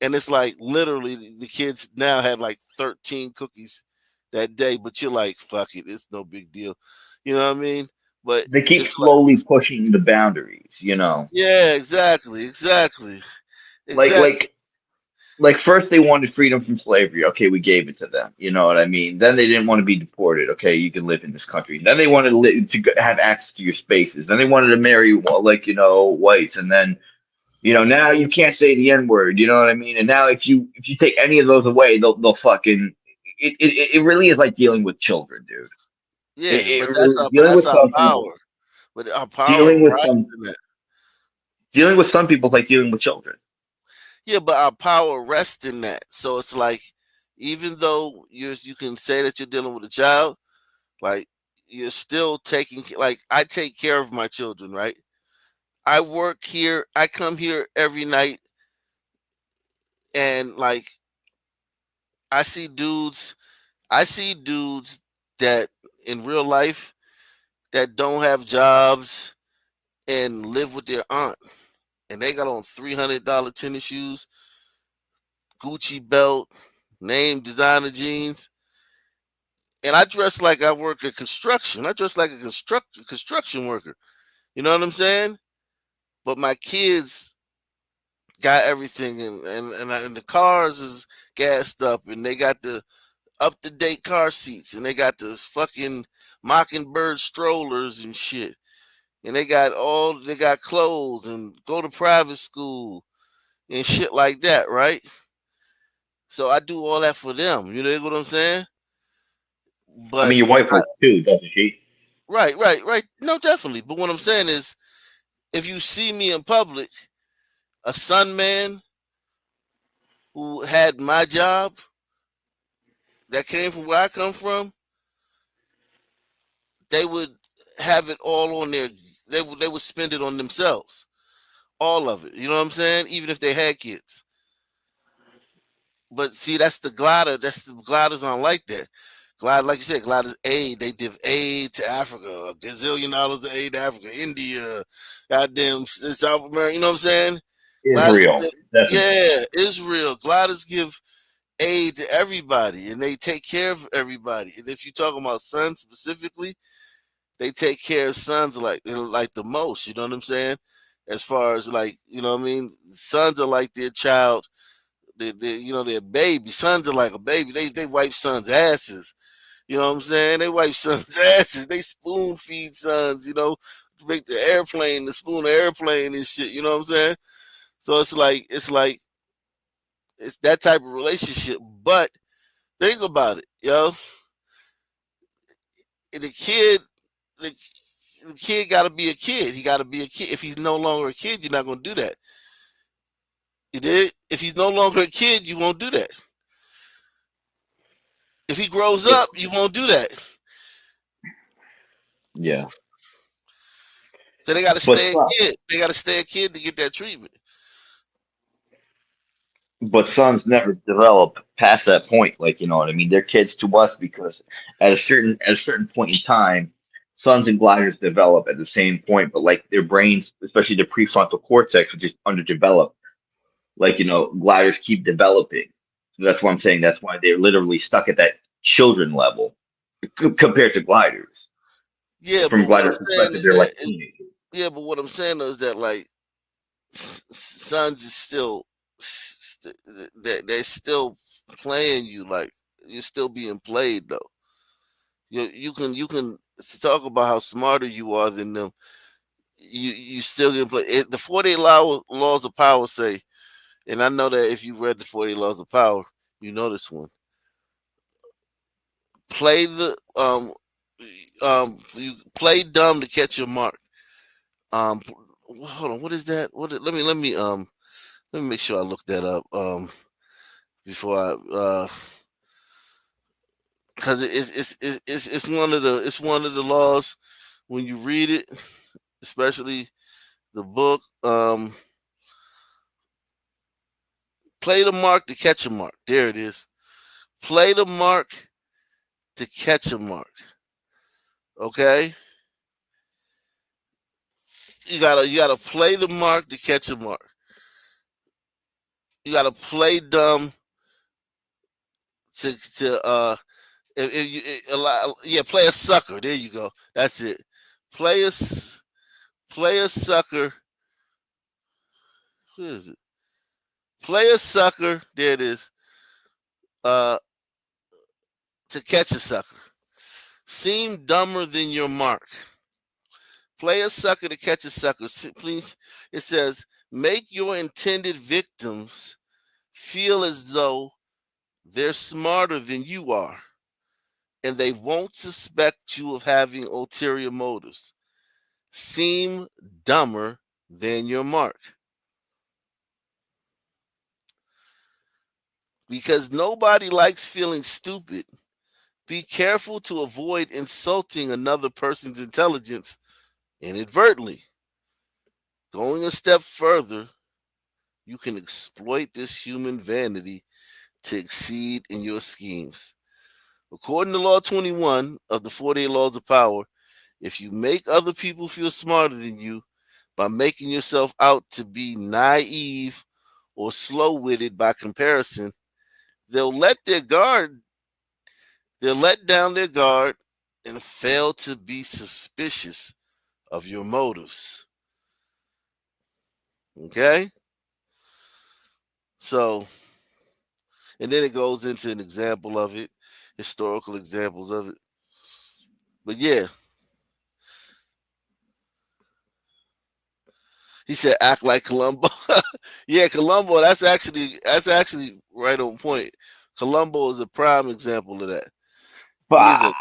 And it's like literally the kids now had like 13 cookies that day, but you're like, fuck it, it's no big deal. You know what I mean? But They keep it's like, slowly pushing the boundaries. yeah, exactly. Like Exactly. like like first they wanted freedom from slavery. Okay, we gave it to them. You know what I mean? Then they didn't want to be deported. Okay, you can live in this country. Then they wanted have access to your spaces. Then they wanted to marry whites. And then now you can't say the N word. You know what I mean? And now if you take any of those away, they'll fucking it really is like dealing with children, dude. Yeah, but Dealing with that's our some power. people, But our power dealing with rises some in that. dealing with some people is like dealing with children. Yeah, but our power rests in that. So it's like, even though you can say that you're dealing with a child, like you're still like I take care of my children, right? I work here. I come here every night, and like I see dudes. I see dudes that in real life that don't have jobs and live with their aunt, and they got on $300 tennis shoes, Gucci belt, name designer jeans, and I dress like I work at construction. I dress like a construction worker. You know what I'm saying? But my kids got everything, and the cars is gassed up, and they got the up to date car seats, and they got the fucking Mockingbird strollers and shit, and they got clothes and go to private school and shit like that, right? So I do all that for them. You know what I'm saying? I But mean, your wife works too, doesn't she? right. No, definitely. But what I'm saying is, if you see me in public, a son man who had my job that came from where I come from, they would have it all on their. They would spend it on themselves, all of it. You know what I'm saying? Even if they had kids. but see, that's the glider. That's the gliders aren't like that. Glider, like you said, gliders aid. They give aid to Africa, a gazillion dollars to aid to Africa, India, goddamn South America. You know what I'm saying? Gliders, Israel, definitely. yeah, Israel. Gliders give aid to everybody, and they take care of everybody. And if you're talking about sons specifically, they take care of sons like the most. You know what I'm saying? As far as like, you know what I mean? Sons are like their child. They you know, their baby. Sons are like a baby. They wipe sons' asses. You know what I'm saying? They wipe sons' asses. They spoon feed sons. You know, to make the airplane, the spoon the airplane and shit. You know what I'm saying? So it's that type of relationship. But think about it, yo. The kid, the, the kid got to be a kid. He got to be a kid. If he's no longer a kid, you're not going to do that. You did? If he's no longer a kid, you won't do that. If he grows up, you won't do that. Yeah. So they got to But stay a kid. They got to stay a kid to get that treatment. but sons never develop past that point. Like, you know what I mean? They're kids to us because at a certain point in time, sons and gliders develop at the same point, but like their brains, especially the prefrontal cortex, which is underdeveloped, like, you know, gliders keep developing. So that's what I'm saying. That's why they're literally stuck at that children level compared to gliders. Yeah, From but what I'm gliders' saying perspective, is they're like that teenagers. yeah, but what I'm saying is that like sons is still that they're still playing you like you're still being played though. You can talk about how smarter you are than them. You still get play. The 48 laws of power say, and I know that if you've read the 48 laws of power, you know this one. Play the you play dumb to catch your mark. Hold on, what is that? Let me make sure I look that up before I because it's one of the laws when you read it, especially the book. Play the mark to catch a mark. There it is. Play the mark to catch a mark. Okay, you gotta play the mark to catch a mark. You gotta play dumb to if you yeah, play a sucker. There you go. That's it. Play a play a sucker. Who is it? Play a sucker. There it is. Uh, to catch a sucker. Seem dumber than your mark. Play a sucker to catch a sucker. Please, it says, make your intended victims feel as though they're smarter than you are, and they won't suspect you of having ulterior motives. Seem dumber than your mark. Because nobody likes feeling stupid, be careful to avoid insulting another person's intelligence inadvertently. Going a step further, you can exploit this human vanity to exceed in your schemes. According to Law 21 of the 48 Laws of Power, if you make other people feel smarter than you by making yourself out to be naive or slow-witted by comparison, they'll let down their guard and fail to be suspicious of your motives. Okay? So, and then it goes into an example of it, historical examples of it. But yeah, he said act like Columbo. Yeah, Columbo, that's actually right on point. Columbo is a prime example of that. But He is a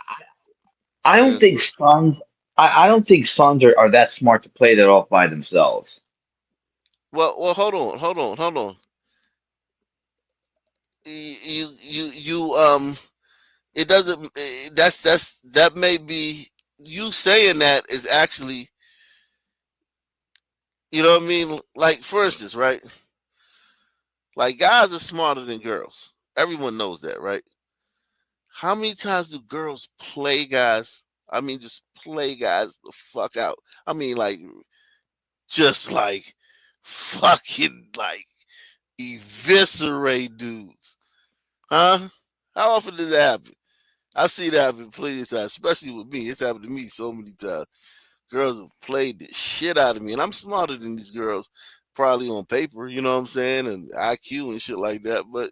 I don't yeah. think sons. I don't think sons are that smart to play that off by themselves. Well, hold on. You it doesn't that may be you saying that is actually, you know what I mean? Like for instance, right? Like guys are smarter than girls. Everyone knows that, right? How many times do girls play guys? I mean, just play guys the fuck out. I mean, like, just like fucking like eviscerate dudes, huh? How often does that happen? I've seen it happen plenty of times, especially with me. It's happened to me so many times. Girls have played the shit out of me, and I'm smarter than these girls, probably on paper, you know what I'm saying, and IQ and shit like that. But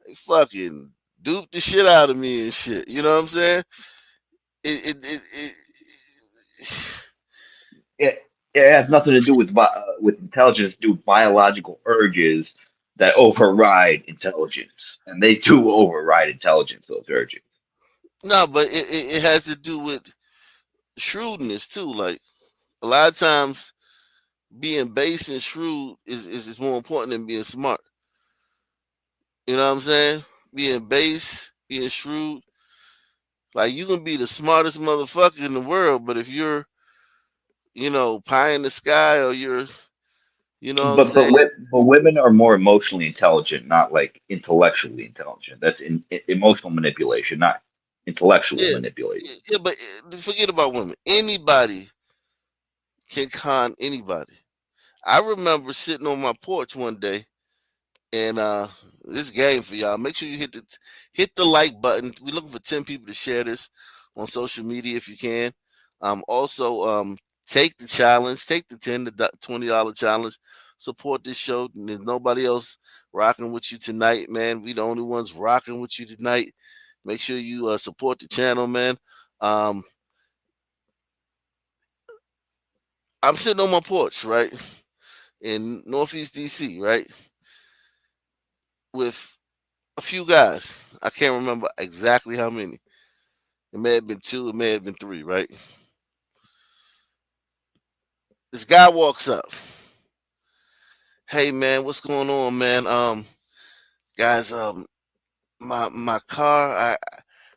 they fucking dupe the shit out of me and shit. You know what I'm saying? It It has nothing to do with intelligence. Do with biological urges that override intelligence, and they do override intelligence. Those urges. no, but it has to do with shrewdness too. Like a lot of times, being base and shrewd is more important than being smart. You know what I'm saying? Being base, being shrewd. Like you can be the smartest motherfucker in the world, but if you're, pie in the sky, or you're, you know what I'm saying? But women are more emotionally intelligent, not like intellectually intelligent. That's emotional manipulation, not intellectual Yeah, manipulation. yeah, but forget about women. Anybody can con anybody. I remember sitting on my porch one day, and this game for y'all. Make sure you hit the like button. We're looking for 10 people to share this on social media if you can. Also, take the challenge, take the $10 to $20 challenge. Support this show. There's nobody else rocking with you tonight, man. We the only ones rocking with you tonight. Make sure you support the channel, man. Um, I'm sitting on my porch, right, in Northeast DC, right, with a few guys. I can't remember exactly how many. It may have been two, it may have been three, right? This guy walks up. Hey man, what's going on, man? Guys, my car,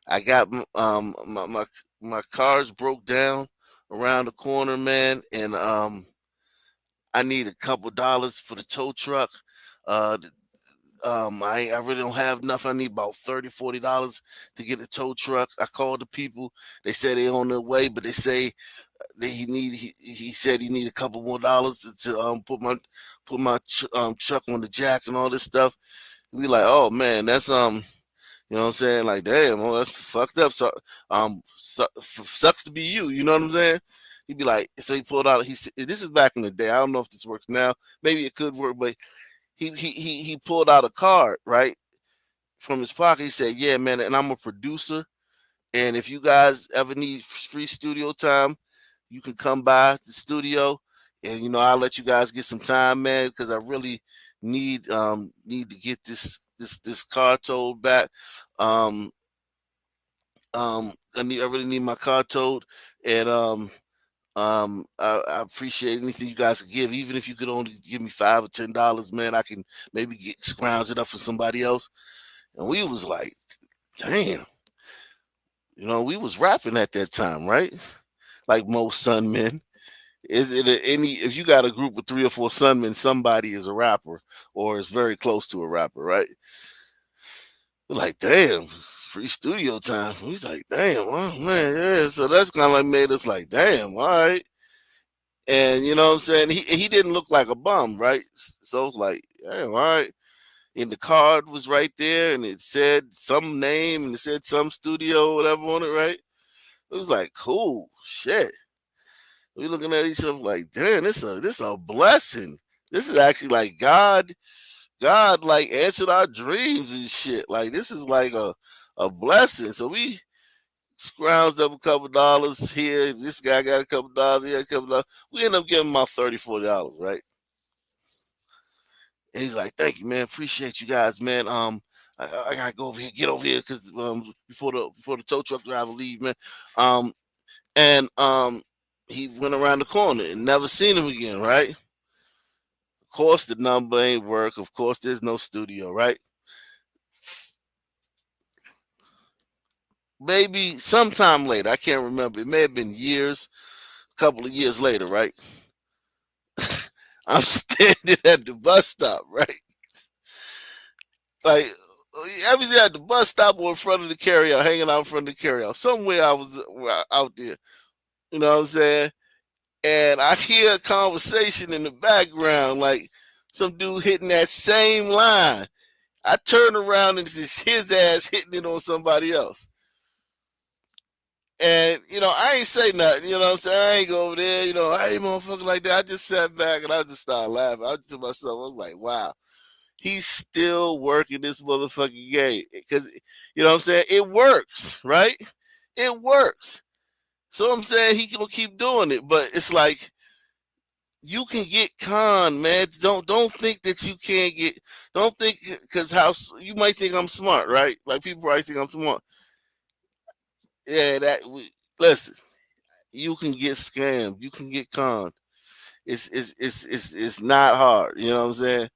I got my car's broke down around the corner, man, and I need a couple dollars for the tow truck. Uh, I really don't have enough. I need about $30, $40 to get a tow truck. I called the people. They said they're on their way, but they say that he said he need a couple more dollars to put my truck on the jack and all this stuff. We like, oh man, that's you know what I'm saying? Like, damn, oh, that's fucked up. So sucks to be you. You know what I'm saying? He'd be like, so he pulled out. This is back in the day. I don't know if this works now. Maybe it could work, but he pulled out a card, right, from his pocket. He said, yeah, man, and I'm a producer, and if you guys ever need free studio time, you can come by the studio, and I'll let you guys get some time, man, because I really need to get this car towed back. um I really need my car towed, and I appreciate anything you guys could give, even if you could only give me $5 or $10, man. I can maybe scrounge it up for somebody else. And we was like, damn, we was rapping at that time, right? Like most Sun men. Is it if you got a group of 3 or 4 Sun men, somebody is a rapper or is very close to a rapper, right? We're like, damn, free studio time. He's like, damn, well, man, yeah. So that's kind of like made us like, damn, all right. And you know what I'm saying? He didn't look like a bum, right? So it's like, damn, all right. And the card was right there, and it said some name, and it said some studio or whatever on it, right? It was like, cool, shit. We looking at each other like, damn, this a blessing. This is actually like God like answered our dreams and shit. Like this is like a blessing. So we scrounged up a couple dollars here. This guy got a couple dollars. He had a couple dollars. We end up giving him about $30, $40, right? And he's like, "Thank you, man. Appreciate you guys, man. I gotta go over here, get over here, because before the tow truck driver leave, man. And he went around the corner and never seen him again, right? Of course, the number ain't work. Of course, there's no studio, right? Maybe sometime later, I can't remember. It may have been years, a couple of years later, right? I'm standing at the bus stop, right? Like everything at the bus stop or in front of the carryout, hanging out in front of the carryout. Somewhere I was out there. You know what I'm saying? And I hear a conversation in the background, like some dude hitting that same line. I turn around and it's his ass hitting it on somebody else. And, I ain't say nothing, you know what I'm saying? I ain't go over there, I ain't motherfucker like that. I just sat back and I just started laughing. I to myself, I was like, wow, he's still working this motherfucking game. Because, you know what I'm saying? It works, right? It works. So I'm saying he gonna keep doing it. But it's like, you can get conned, man. Don't think that you can't get. Don't think because you might think I'm smart, right? Like people probably think I'm smart. Yeah, listen. You can get scammed. You can get conned. It's not hard. You know what I'm saying?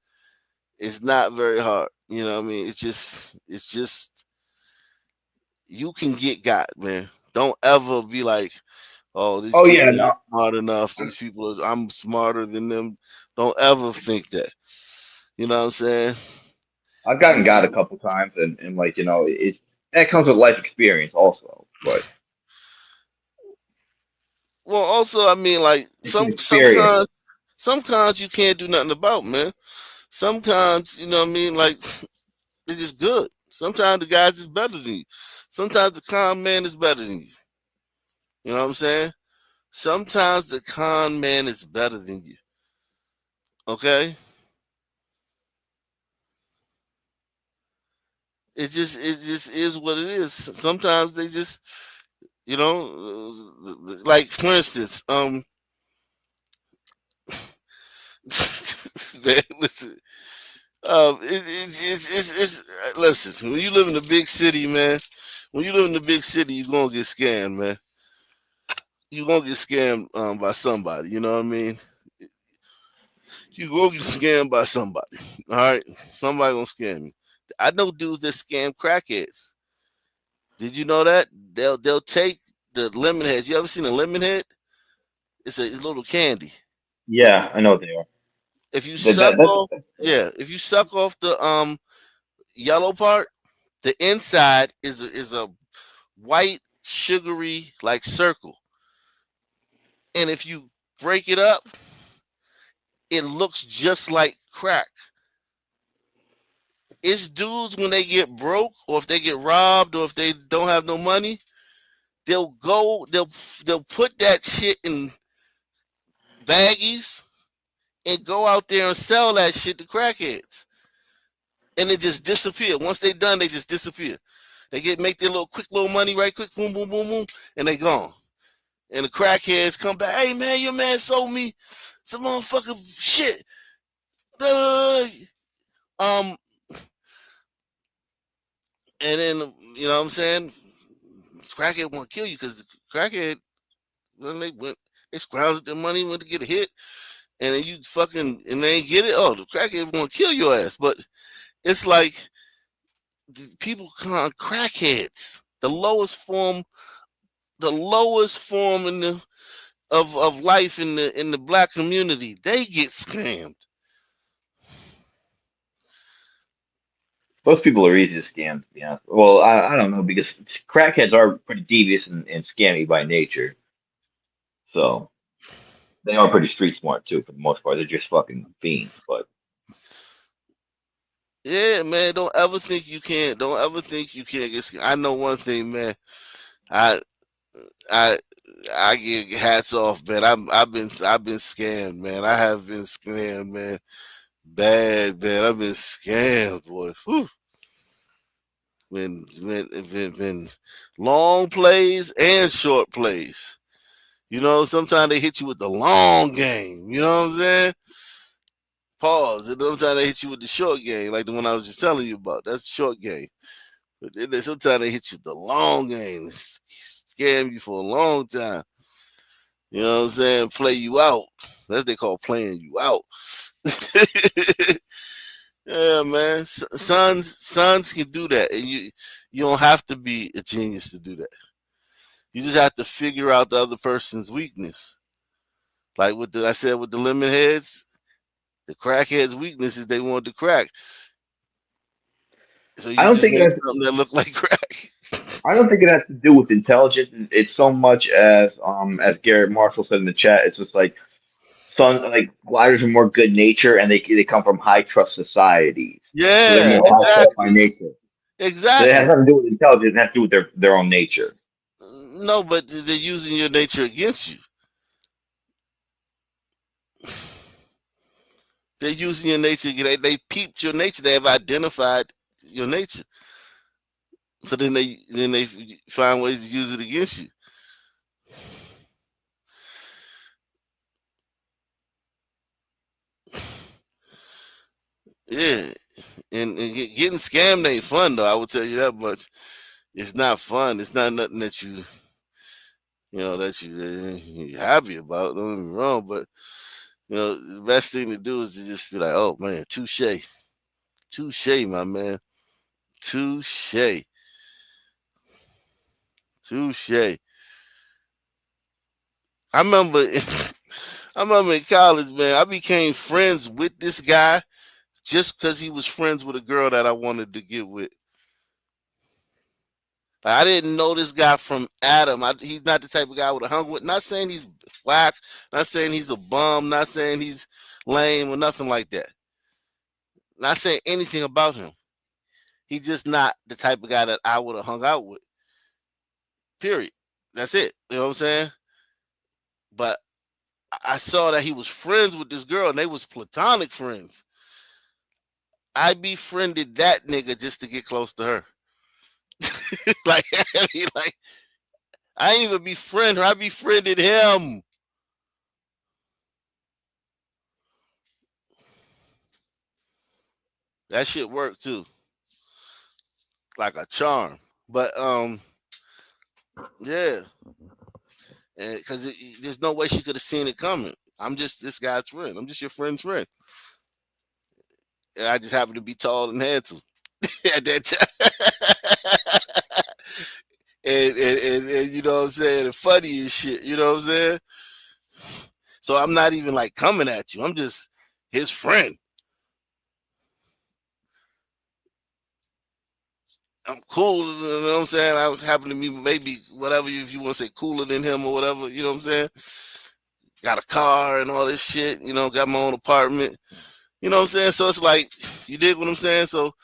It's not very hard. You know what I mean? It's just you can get got, man. Don't ever be like, oh, these Oh yeah, people no, ain't smart enough. These people I'm smarter than them. Don't ever think that. You know what I'm saying? I've gotten got a couple times, and like it's that comes with life experience also, but Well, also, I mean, like it's an some experience. cons you can't do nothing about, man. Some cons, you know what I mean, like they're just good. Sometimes the guy's just better than you. Sometimes the con man is better than you. You know what I'm saying? Sometimes the con man is better than you. Okay? It just is what it is. Sometimes they just, like for instance, man, listen. It's listen. When you live in a big city, man. When you live in a big city, you're gonna get scammed, man. You're gonna get scammed by somebody. You know what I mean? You gonna get scammed by somebody. All right, somebody gonna scam you. I know dudes that scam crackheads. Did you know that they'll take the lemon heads? You ever seen a lemon head? It's a little candy. Okay. Yeah, I know what they are. If you That, suck that, that, off, yeah, if you suck off the yellow part, the inside is a white sugary like circle, and if you break it up, it looks just like crack. It's dudes when they get broke or if they get robbed or if they don't have no money, they'll put that shit in baggies and go out there and sell that shit to crackheads. And it just disappear. Once they done, they just disappear. They make their little quick little money right quick, boom, boom, boom, boom, and they gone. And the crackheads come back, hey man, your man sold me some motherfucking shit. Um, and then you know what I'm saying? Crackhead won't kill you because crackhead when they scrounged their money, went to get a hit, and then you fucking and they ain't get it. Oh, the crackhead won't kill your ass. But it's like people call crackheads the lowest form in the of life in the black community. They get scammed. Most people are easy to scam, to be honest. Well, I don't know because crackheads are pretty devious and scammy by nature, so they are pretty street smart too for the most part. They're just fucking fiends, but Yeah, man. Don't ever think you can't. Don't ever think you can't get scammed. I know one thing, man. I I I give hats off, man. I've been scammed, man. I have been scammed, man. Bad, man. I've been scammed, boy. Whew. Been long plays and short plays. Sometimes they hit you with the long game. You know what I'm saying? Pause. And sometimes they hit you with the short game, like the one I was just telling you about. That's the short game. But then sometimes they hit you with the long game, scam you for a long time. You know what I'm saying? Play you out. That's what they call playing you out. Yeah, man. Sons can do that, and you don't have to be a genius to do that. You just have to figure out the other person's weakness. Like I said with the lemon heads, the crackheads' weakness is they want to crack. So I you don't just think it make has. something that look like crack. I don't think it has to do with intelligence. It's so much as Garrett Marshall said in the chat. It's just like gliders are more good nature, and they come from high trust societies, so they're Yeah, more high trust by exactly. nature. So it has Exactly. nothing to do with intelligence. It has to do with their own nature. No, but they're using your nature against you. They're using your nature. They peeped your nature. They have identified your nature. So then they find ways to use it against you. Yeah, and getting scammed ain't fun though. I will tell you that much. It's not fun. It's not nothing that you're happy about. Don't get me wrong, but the best thing to do is to just be like, oh man, touche, touche, my man, touche, touche. I remember, I remember in college, man, I became friends with this guy just because he was friends with a girl that I wanted to get with. I didn't know this guy from Adam. He's not the type of guy I would have hung with. Not saying he's whack, not saying he's a bum, not saying he's lame or nothing like that. Not saying anything about him. He's just not the type of guy that I would have hung out with. Period. That's it. You know what I'm saying? But I saw that he was friends with this girl and they was platonic friends. I befriended that nigga just to get close to her. like, I ain't even befriend her. I befriended him. That shit worked too. Like a charm. But yeah. And because there's no way she could have seen it coming. I'm just this guy's friend. I'm just your friend's friend. And I just happen to be tall and handsome at that time. and you know what I'm saying? And funny and shit. You know what I'm saying? So I'm not even like coming at you. I'm just his friend. I'm cool, you know what I'm saying? I happen to be maybe whatever, if you want to say cooler than him or whatever, you know what I'm saying? Got a car and all this shit, got my own apartment. You know what I'm saying? So it's like, you dig what I'm saying? So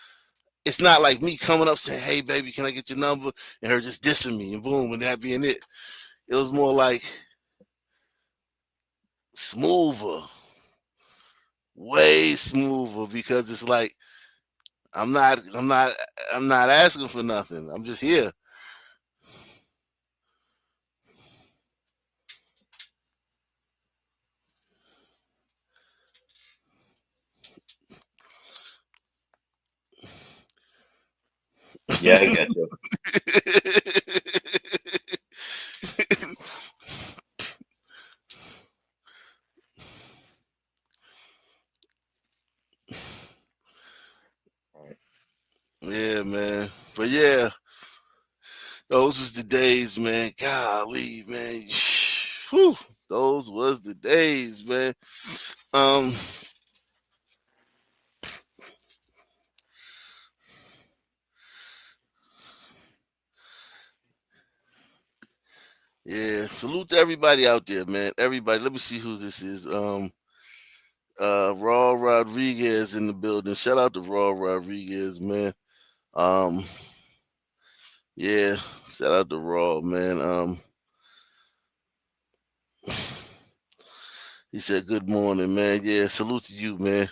it's not like me coming up saying, hey, baby, can I get your number? And her just dissing me and boom, and that being it. It was more like smoother, way smoother, because it's like, I'm not asking for nothing. I'm just here. Yeah, I get you. Yeah, man. But yeah, those was the days, man. Golly, man. Whew, those was the days, man. Yeah, salute to everybody out there, man. Everybody. Let me see who this is. Raw Rodriguez in the building. Shout out to Raw Rodriguez, man. Yeah, shout out to Raw, man. He said good morning, man. Yeah, salute to you, man.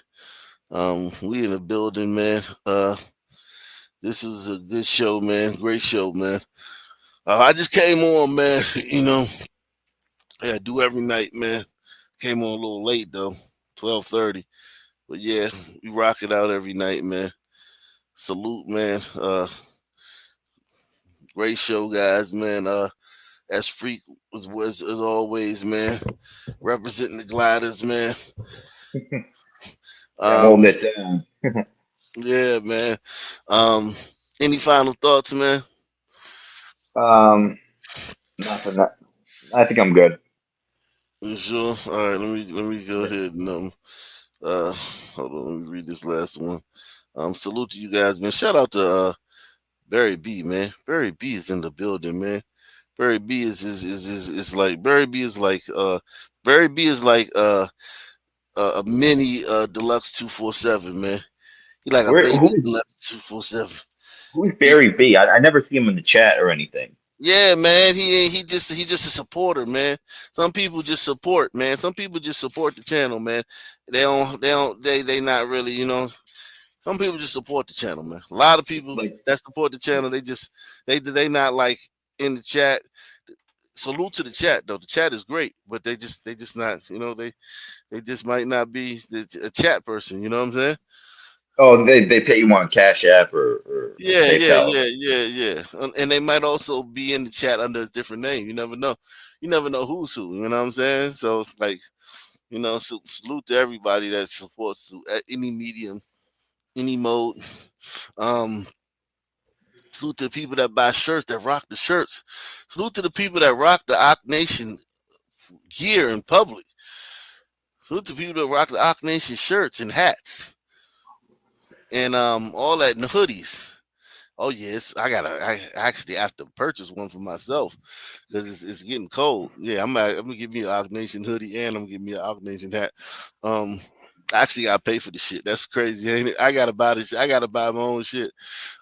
We in the building, man. This is a good show, man. Great show, man. I just came on, man. I do every night, man. Came on a little late though, 12:30. But yeah, we rock it out every night, man. Salute, man. Great show, guys, man. As Freak was as always, man. Representing the gliders, man. Yeah, holding it down. Yeah, man. Any final thoughts, man? Nothing. I think I'm good. You sure? All right, let me go ahead and hold on, let me read this last one. Salute to you guys, man. Shout out to Barry B, man. Barry B is in the building, man. Barry B is like Barry B is like Barry B is like a mini deluxe 247, man. He like a Where baby who deluxe 247. who's Barry B? I never see him in the chat or anything. Yeah, man. He just a supporter, man. Some people just support, man. Some people just support the channel, man. They not really, you know. Some people just support the channel, man. A lot of people that support the channel, they not like in the chat. Salute to the chat though. The chat is great, but they just not, you know, they just might not be a chat person, you know what I'm saying? Oh, they pay you on Cash App or PayPal. Yeah. And they might also be in the chat under a different name. You never know. You never know who's who. You know what I'm saying? So like, you know, salute to everybody that supports at any medium, any mode. Salute to the people that buy shirts, that rock the shirts. Salute to the people that rock the Ock Nation gear in public. Salute to people that rock the Ock Nation shirts and hats and all that and the hoodies. Oh yes, I actually have to purchase one for myself because it's getting cold. Yeah, I'm gonna give me an Ock Nation hoodie and I'm gonna give me an Ock Nation hat. I actually gotta pay for the shit. That's crazy, ain't it? I gotta buy this. I gotta buy my own shit.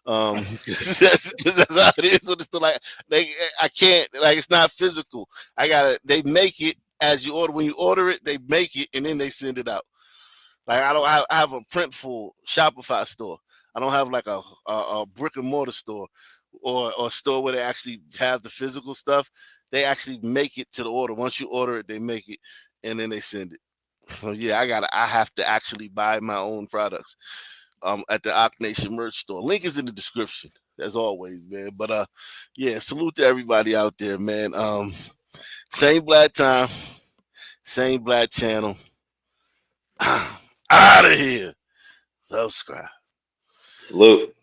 That's how it is. So it's still like I can't like it's not physical. They make it as you order. When you order it, they make it and then they send it out. Like I have a printful Shopify store. I don't have like a brick and mortar store or a store where they actually have the physical stuff. They actually make it to the order. Once you order it, they make it and then they send it. So yeah, I have to actually buy my own products at the Ock Nation merch store. Link is in the description, as always, man. But yeah, salute to everybody out there, man. Same black time, same black channel. Out of here. Subscribe. Salute.